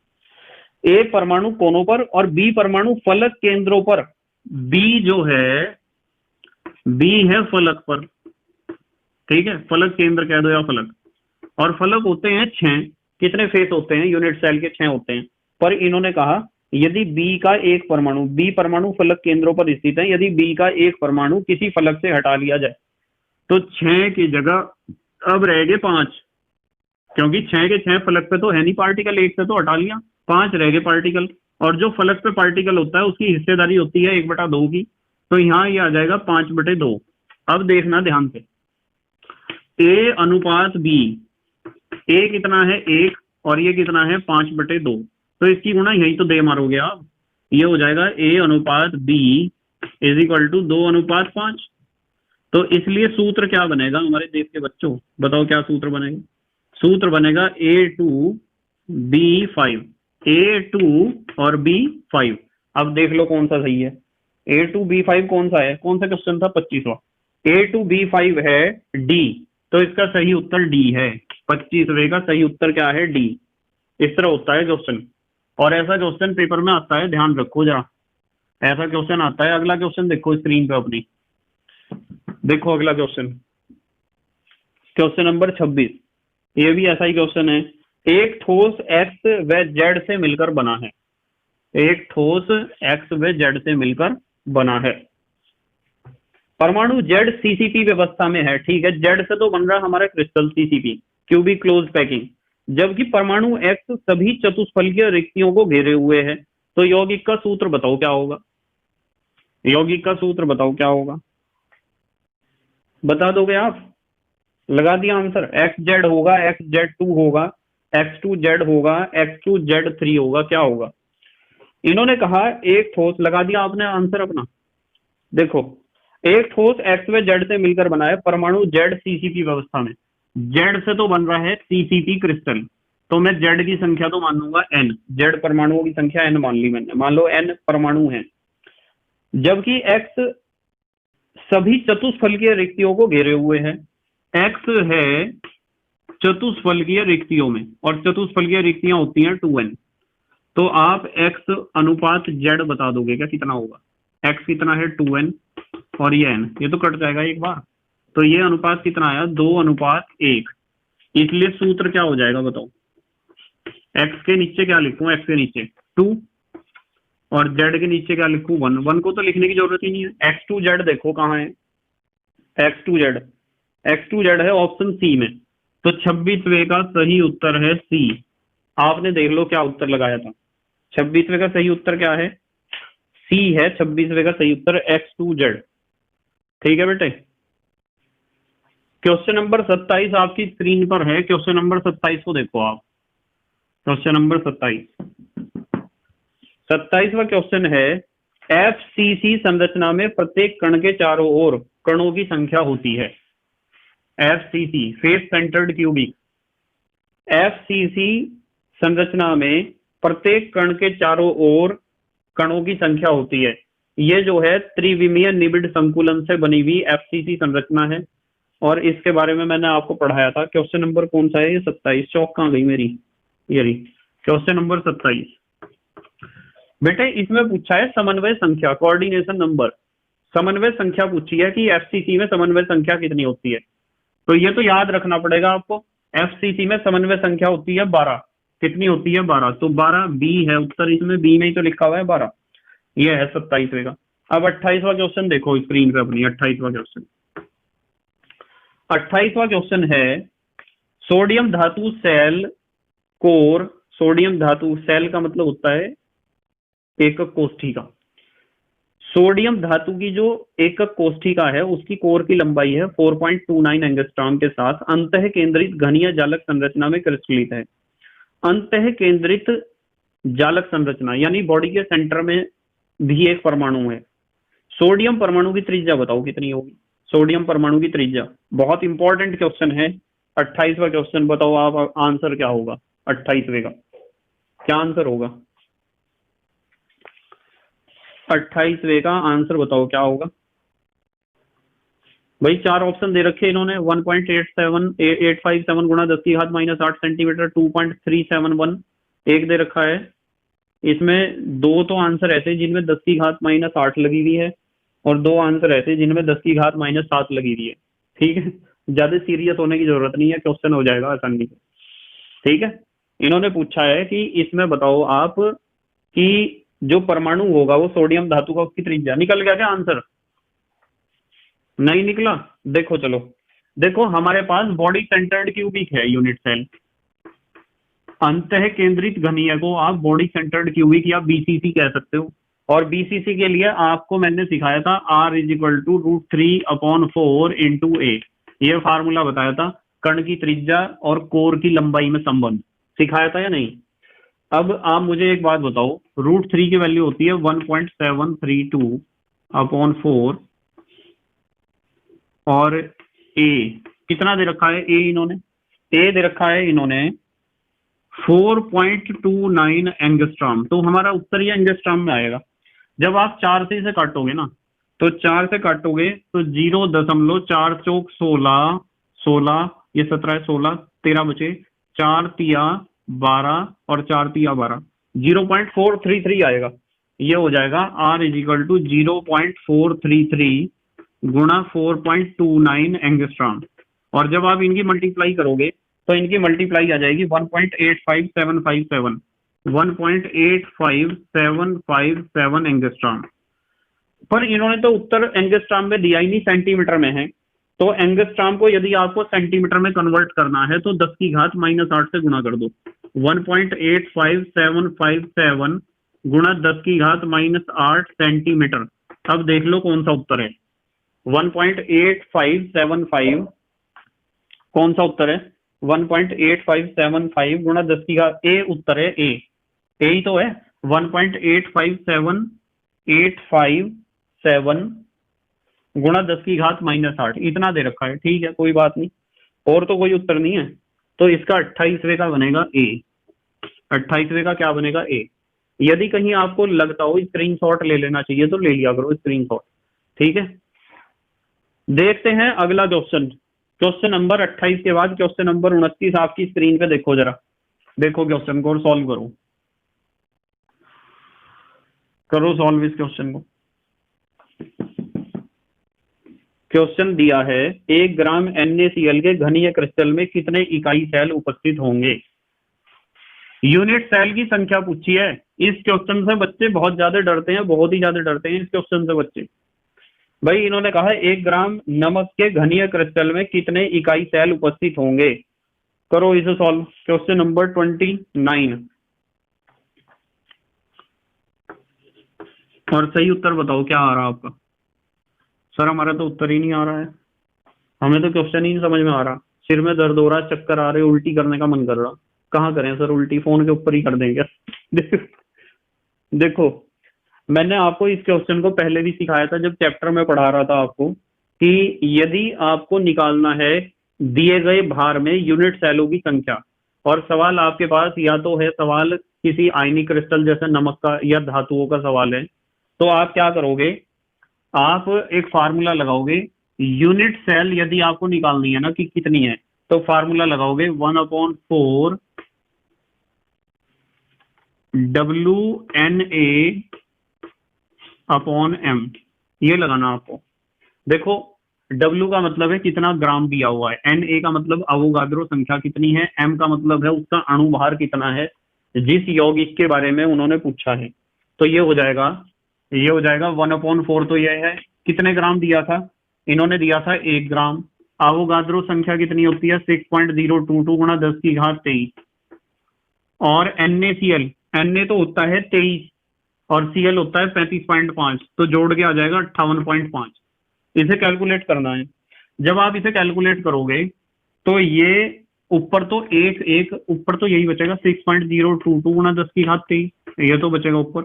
A परमाणु कोनों पर और B परमाणु फलक केंद्रों पर। B जो है, B है फलक पर, ठीक है, फलक केंद्र कह दो या फलक। और फलक होते हैं 6, कितने फेस होते हैं, यूनिट सेल के 6 होते हैं। पर इन्होंने कहा यदि बी का एक परमाणु, बी परमाणु फलक केंद्रों पर स्थित है, यदि बी का एक परमाणु किसी फलक से हटा लिया जाए तो 6 की जगह अब रह गए 5, क्योंकि 6 के 6 फलक पे तो है नहीं पार्टिकल, एक से तो हटा लिया, 5 रह गए पार्टिकल। और जो फलक पे पार्टिकल होता है उसकी हिस्सेदारी होती है 1/2 की, तो यहाँ ये आ जाएगा 5/2। अब देखना ध्यान से, ए अनुपात बी, ए कितना है 1 और ये कितना है 5/2, तो इसकी गुणा यही तो दे मारोगे आप, ये हो जाएगा ए अनुपात बी इज इक्वल टू 2/5। तो इसलिए सूत्र क्या बनेगा हमारे देश के बच्चों, बताओ क्या सूत्र बनेगा? सूत्र बनेगा A2B5, A2 और B5। अब देख लो कौन सा सही है। A2B5 कौन सा है, कौन सा क्वेश्चन था? 25वां। A2B5 है डी, तो इसका सही उत्तर डी है। 25वें का सही उत्तर क्या है? डी। इस तरह होता है क्वेश्चन, और ऐसा क्वेश्चन पेपर में आता है, ध्यान रखो जरा, ऐसा क्वेश्चन आता है। अगला क्वेश्चन देखो स्क्रीन पे अपनी, देखो अगला क्वेश्चन, क्वेश्चन नंबर 26। ये भी ऐसा ही क्वेश्चन है। एक ठोस एक्स व जेड से मिलकर बना है, एक ठोस एक्स व जेड से मिलकर बना है। परमाणु जेड सीसीपी व्यवस्था में है, ठीक है, जेड से तो बन रहा हमारा crystal CCP, cubic close packing, जबकि परमाणु एक्स सभी चतुष्फलकीय रिक्तियों को घेरे हुए है। तो यौगिक का सूत्र बताओ क्या होगा? यौगिक का सूत्र बताओ क्या होगा? बता दोगे आप? लगा दिया आंसर। एक्स जेड होगा, एक्स जेड 2 होगा, x2 जेड होगा, x2 जेड 3 होगा, क्या होगा? इन्होंने कहा एक ठोस, लगा दिया आपने आंसर अपना। देखो, एक ठोस एक्स व जेड से मिलकर बना है, परमाणु जेड सीसीपी व्यवस्था में, जेड से तो बन रहा है सीसीपी क्रिस्टल, तो मैं जेड की संख्या तो मान लूंगा n, जेड परमाणुओं की संख्या n मान ली मैंने, मान लो n परमाणु है, जबकि x सभी चतुष्फलकीय रिक्तियों को घेरे हुए है। x है चतुष्फलकीय रिक्तियों में, और चतुष्फलकीय रिक्तियां होती हैं 2n, तो आप x अनुपात z बता दोगे क्या कितना होगा? x कितना है 2n और ये n, ये तो कट जाएगा एक बार, तो ये अनुपात कितना आया? 2:1। इसलिए सूत्र क्या हो जाएगा बताओ? x के नीचे क्या लिखूं? x के नीचे 2 और z के नीचे क्या लिखूं? 1। 1 को तो लिखने की जरूरत ही नहीं है। x2z देखो कहाँ है? x2z, x2z है ऑप्शन सी में, तो 26वें का सही उत्तर है सी। आपने देख लो क्या उत्तर लगाया था। 26वें का सही उत्तर क्या है? सी है 26वें का सही उत्तर, x2z। ठीक है बेटे। क्वेश्चन नंबर 27 आपकी स्क्रीन पर है, क्वेश्चन नंबर 27 को देखो आप। क्वेश्चन नंबर 27वां क्वेश्चन है, एफसीसी संरचना में प्रत्येक कण के चारों ओर कणों की संख्या होती है। FCC face centred cubic, FCC संरचना में प्रत्येक कण के चारों ओर कणों की संख्या होती है। ये जो है त्रिविमीय निबिड़ संकुलन से बनी हुई एफसीसी संरचना है, और इसके बारे में मैंने आपको पढ़ाया था। क्वेश्चन नंबर कौन सा है? ये 27। चौक कहाँ गई मेरी? ये रही, क्वेश्चन नंबर 27। बेटे इसमें पूछा है समन्वय संख्या, कोऑर्डिनेशन नंबर, समन्वय संख्या पूछी है कि एफसीसी में समन्वय संख्या कितनी होती है। तो ये तो याद रखना पड़ेगा आपको, एफसीसी में समन्वय संख्या होती है 12। कितनी होती है? 12। तो 12 बी है उत्तर, इसमें बी में ही तो लिखा हुआ है 12। ये है 27वें का। अब 28वां क्वेश्चन देखो स्क्रीन पे अपनी, 28वां क्वेश्चन। 28वां क्वेश्चन है, सोडियम धातु सेल कोर, सोडियम धातु सेल का मतलब होता है एकक कोष्ठिका। सोडियम धातु की जो एकक कोष्ठिका है उसकी कोर की लंबाई है 4.29 एंगस्ट्रॉम के साथ अंतः केंद्रित घनीय जालक संरचना में क्रिस्टलित है। अंतः केंद्रित जालक संरचना यानी बॉडी के सेंटर में भी एक परमाणु है। सोडियम परमाणु की त्रिज्या बताओ कितनी होगी? सोडियम परमाणु की त्रिज्या बहुत इंपॉर्टेंट क्वेश्चन है। 28वां क्वेश्चन बताओ आप, आंसर क्या होगा 28वें का? क्या आंसर होगा 28वें का? आंसर बताओ क्या होगा भाई? 4 ऑप्शन दे रखे इन्होंने, 1.857 गुणा 10⁻⁸ सेंटीमीटर, 2.371 एक दे रखा है। इसमें 2 तो आंसर ऐसे जिनमें 10⁻⁸ लगी हुई है, और 2 आंसर ऐसे जिनमें 10⁻⁷ लगी हुई है। ठीक है, ज्यादा सीरियस होने की जरूरत नहीं है, क्वेश्चन हो जाएगा आसानी से। ठीक है, इन्होंने पूछा है कि इसमें बताओ आप कि जो परमाणु होगा वो सोडियम धातु का, उसकी त्रिज्या। निकल गया क्या आंसर? नहीं निकला? देखो चलो, देखो हमारे पास बॉडी सेंटर्ड क्यूबिक है यूनिट सेल, अंतः केंद्रित घनीय को आप बॉडी सेंटर्ड क्यूबिक या बीसीसी कह सकते हो। और बीसीसी के लिए आपको मैंने सिखाया था R √3/4 × A, ये फार्मूला बताया था, कण की त्रिज्या और कोर की लंबाई में संबंध सिखाया था या नहीं? अब आप मुझे एक बात बताओ, √3 की वैल्यू होती है 1.732/4, और ए कितना दे रखा है? ए दे रखा है इन्होंने 4.29 एंगस्ट्रॉम। तो हमारा उत्तर ये एंगस्ट्रॉम में आएगा। जब आप 4 से इसे काटोगे ना, तो 4 से काटोगे तो 0.4 चौक 16, 16 ये 17 16 13 बचे, 4 तिया 12 और 4 तिया 12, 0.433 आएगा। ये हो जाएगा R = 0.433 गुणा 4.29 एंगस्ट्रॉम। और जब आप इनकी मल्टीप्लाई करोगे तो इनकी मल्टीप्लाई आ जाएगी 1.85757, 1.85757 एंगस्ट्रॉम। पर इन्होंने तो उत्तर एंगस्ट्रॉम में दिया ही नहीं, सेंटीमीटर में है। तो एंगस्ट्रॉम को यदि आपको सेंटीमीटर में कन्वर्ट करना है तो 10 की घात -8 से गुणा कर दो। 1.85757 गुणा 10 की घात -8 सेंटीमीटर। अब देख लो कौन सा उत्तर है। 1.8575 कौन सा उत्तर है? 1.8575 गुणा 10 की घात, ए उत्तर है, ए ही तो है। 1.857857 गुणा 10 की घात -8, इतना दे रखा है। ठीक है, कोई बात नहीं, और तो कोई उत्तर नहीं है। तो इसका 28वें का बनेगा ए। 28वें का क्या बनेगा? ए। यदि कहीं आपको लगता हो स्क्रीनशॉट ले लेना चाहिए तो ले लिया करो स्क्रीनशॉट। ठीक है, देखते हैं अगला क्वेश्चन। क्वेश्चन नंबर 28 के बाद क्वेश्चन नंबर 29 आपकी स्क्रीन पे देखो, जरा देखो क्वेश्चन को और सॉल्व करो सॉल्व इस क्वेश्चन को। क्वेश्चन दिया है 1 ग्राम NaCl के घनीय क्रिस्टल में कितने इकाई सेल उपस्थित होंगे? यूनिट सेल की संख्या पूछी है। इस क्वेश्चन से बच्चे बहुत ज्यादा डरते हैं, बहुत ही ज्यादा डरते हैं इस क्वेश्चन से बच्चे। भाई इन्होंने कहा 1 ग्राम नमक के घनीय क्रिस्टल में कितने इकाई सेल उपस्थित होंगे। करो इसे सॉल्व। क्वेश्चन नंबर 29 और सही उत्तर बताओ क्या आ रहा है आपका। सर हमारा तो उत्तर ही नहीं आ रहा है, हमें तो क्वेश्चन ही नहीं समझ में आ रहा, सिर में दर्द हो रहा, चक्कर आ रहे, उल्टी करने का मन कर रहा। कहाँ करें सर उल्टी? फोन के ऊपर ही कर देंगे। देखो मैंने आपको इस क्वेश्चन को पहले भी सिखाया था जब चैप्टर में पढ़ा रहा था आपको, कि यदि आपको निकालना है दिए गए भार में यूनिट सेलों की संख्या, और सवाल आपके पास या तो है सवाल किसी आयनिक क्रिस्टल जैसे नमक का या धातुओं का सवाल है, तो आप क्या करोगे, आप एक फार्मूला लगाओगे। यूनिट सेल यदि आपको निकालनी है ना कि कितनी है, तो फार्मूला लगाओगे 1/4 WNA/m, ये लगाना आपको। देखो W का मतलब है कितना ग्राम दिया हुआ है, Na का मतलब अवोगाद्रो संख्या कितनी है, M का मतलब है उसका अणु भार कितना है, जिस यौगिक के बारे में उन्होंने पूछा है। तो ये हो जाएगा 1/4, तो ये है कितने ग्राम दिया था, इन्होंने दिया था 1 ग्राम। अवोगाद्रो संख्या कितनी होती है 6.022 गुणा 10 की घात 23, और NaCl, Na तो होता है 23 और Cl होता है 35.5, तो जोड़ के आ जाएगा 58.5। इसे कैलकुलेट करना है। जब आप इसे कैलकुलेट करोगे तो ये ऊपर तो ऊपर तो यही बचेगा 6.022 गुणा 10 की घात 23, ये तो बचेगा ऊपर।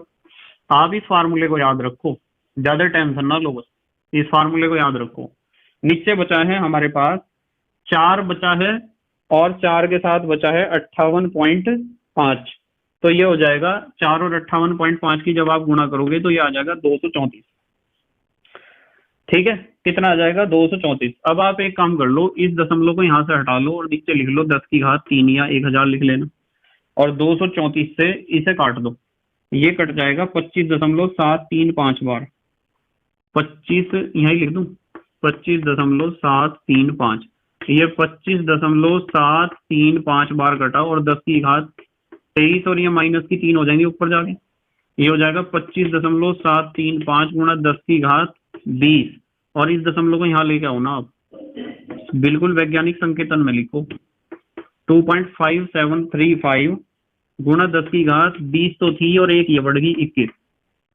आप इस फार्मूले को याद रखो, ज्यादा टेंशन ना लो, बस इस फार्मूले को याद रखो। नीचे बचा है हमारे पास 4 बचा है, और 4 के साथ बचा है 58.5, तो ये हो जाएगा 4 और 58.5 की जब आप गुणा करोगे तो ये आ जाएगा 234। ठीक है, कितना आ जाएगा 234। अब आप एक काम कर लो, इस दशमलव को यहां से हटा लो और नीचे लिख लो 10 की घात 3 या 1000 लिख लेना, और 234 से इसे काट दो, ये कट जाएगा 25.735 बार। 25 यही लिख दूं, 25.735, ये 25.735 बार कटा और 10 की घात 23 और ये माइनस की 3 हो जाएंगे ऊपर जाके, ये हो जाएगा 25.735 गुणा 10 की घात 20, और इस दशमलव को यहाँ लेके आओ ना आप, बिल्कुल वैज्ञानिक संकेतन में लिखो, 2.5735 गुणा 10 की घात 20 तो थी और एक ये बढ़ गई 21।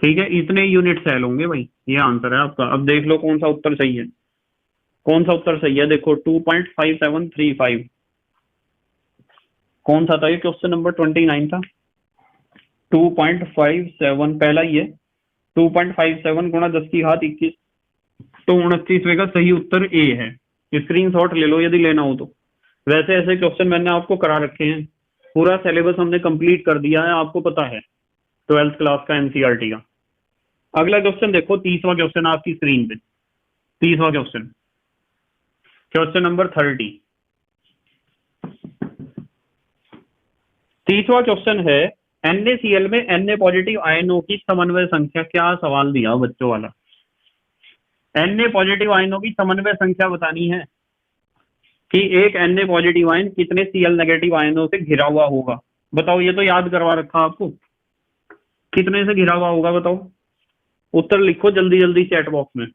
ठीक है, इतने यूनिट सेल होंगे भाई, ये आंसर है आपका। अब देख लो कौन सा उत्तर सही है, कौन सा उत्तर सही है। देखो 2.5735 कौन सा था, ये क्वेश्चन नंबर 29 था। 2.57 पहला ही है, 2.57 गुणा 10 की घात 21, तो 29वें का सही उत्तर ए है। स्क्रीनशॉट ले लो यदि लेना हो तो। वैसे ऐसे क्वेश्चन मैंने आपको करा रखे हैं, पूरा सिलेबस हमने कंप्लीट कर दिया है, आपको पता है 12th क्लास का एनसीईआरटी का। अगला क्वेश्चन देखो, 30वां क्वेश्चन आपकी स्क्रीन पे, 30वां क्वेश्चन, क्वेश्चन नंबर 30। 30वां क्वेश्चन है, NaCl में Na पॉजिटिव आयनों की समन्वय संख्या, क्या सवाल दिया बच्चों वाला। Na पॉजिटिव आयनों की समन्वय संख्या बतानी है कि एक Na पॉजिटिव आयन कितने Cl नेगेटिव आयनों से घिरा हुआ होगा। बताओ, ये तो याद करवा रखा आपको, कितने से घिरा हुआ होगा बताओ। उत्तर लिखो जल्दी जल्दी चैट बॉक्स में,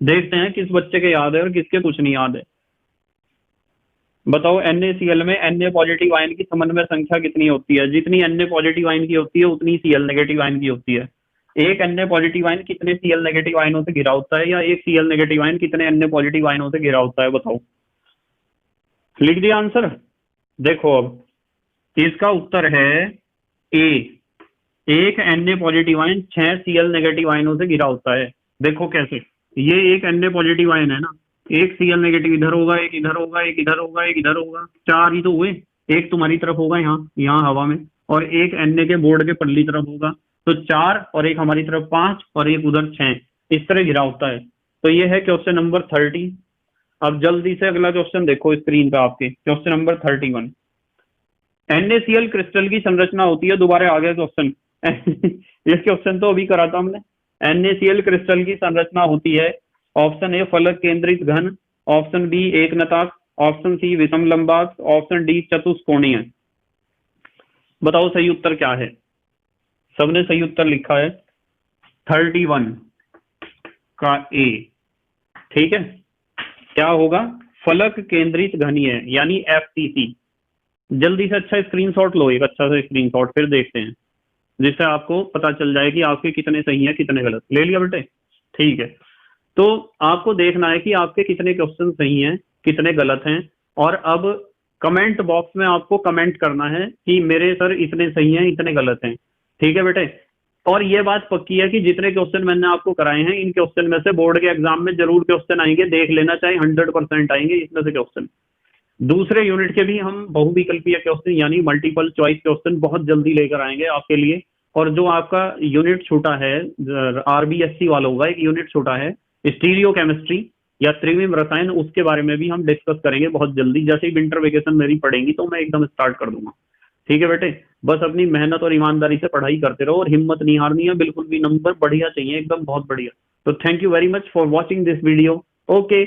देखते हैं किस बच्चे के याद है और किसके कुछ नहीं याद है। बताओ NaCl में Na पॉजिटिव आयन की समन्वय संख्या कितनी होती है। जितनी Na पॉजिटिव आयन की होती है उतनी Cl नेगेटिव आयन की होती है। एक Na पॉजिटिव आयन कितने Cl नेगेटिव आयनों से घिरा होता है, या एक Cl नेगेटिव आयन कितने Na पॉजिटिव आयनों से घिरा होता है, बताओ। लिख दिया आंसर। देखो अब इसका उत्तर है ए, एक Na positive ion 6 Cl negative आयनों से घिरा होता है। देखो कैसे, ये एक Na पॉजिटिव आयन है ना, एक Cl नेगेटिव इधर होगा, एक इधर होगा, एक इधर होगा, एक इधर होगा, 4 ही तो हुए। एक तुम्हारी तरफ होगा यहाँ यहाँ हवा में, और एक Na के बोर्ड के पल्ली तरफ होगा, तो 4, और एक हमारी तरफ 5, और एक उधर 6, इस तरह घिरा होता है। तो ये है क्वेश्चन नंबर 30। अब जल्दी से अगला क्वेश्चन देखो स्क्रीन पे आपके, क्वेश्चन नंबर 31। NaCl क्रिस्टल की संरचना होती है, दोबारा आ गया क्वेश्चन ये क्वेश्चन तो अभी करा था हमने। NaCl क्रिस्टल की संरचना होती है, ऑप्शन ए फलक केंद्रित घन, ऑप्शन बी एकनताक, ऑप्शन सी विषम लंबाक, ऑप्शन डी चतुष्कोणीय। बताओ सही उत्तर क्या है। सबने सही उत्तर लिखा है 31 का ए। ठीक है, क्या होगा, फलक केंद्रित घनीय, यानी FCC। जल्दी से अच्छा स्क्रीनशॉट लो, एक अच्छा सा स्क्रीनशॉट, फिर देखते हैं, जिससे आपको पता चल जाए कि आपके कितने सही हैं कितने गलत। ले लिया बेटे, ठीक है। तो आपको देखना है कि आपके कितने क्वेश्चन सही हैं कितने गलत हैं, और अब कमेंट बॉक्स में आपको कमेंट करना है कि मेरे सर इतने सही हैं इतने गलत हैं। ठीक है बेटे, और ये बात पक्की है कि जितने क्वेश्चन मैंने आपको कराए हैं, इन क्वेश्चन में से बोर्ड के एग्जाम में जरूर क्वेश्चन आएंगे, देख लेना, चाहे 100% आएंगे इसमें से क्वेश्चन। दूसरे यूनिट के भी हम बहुविकल्पीय क्वेश्चन यानी मल्टीपल चॉइस क्वेश्चन बहुत जल्दी लेकर आएंगे आपके लिए। और जो आपका यूनिट छूटा है RBSC वालों का, एक यूनिट छूटा है स्टीरियो केमिस्ट्री या त्रिविम रसायन, उसके बारे में भी हम डिस्कस करेंगे बहुत जल्दी। जैसे ही विंटर वेकेशन मेरी पड़ेगी तो मैं एकदम स्टार्ट कर दूंगा। ठीक है बेटे, बस अपनी मेहनत और ईमानदारी से पढ़ाई करते रहो और हिम्मत नहीं हारनी है बिल्कुल भी, नंबर बढ़िया चाहिए एकदम बहुत बढ़िया। तो thank you very much for watching this video. Okay.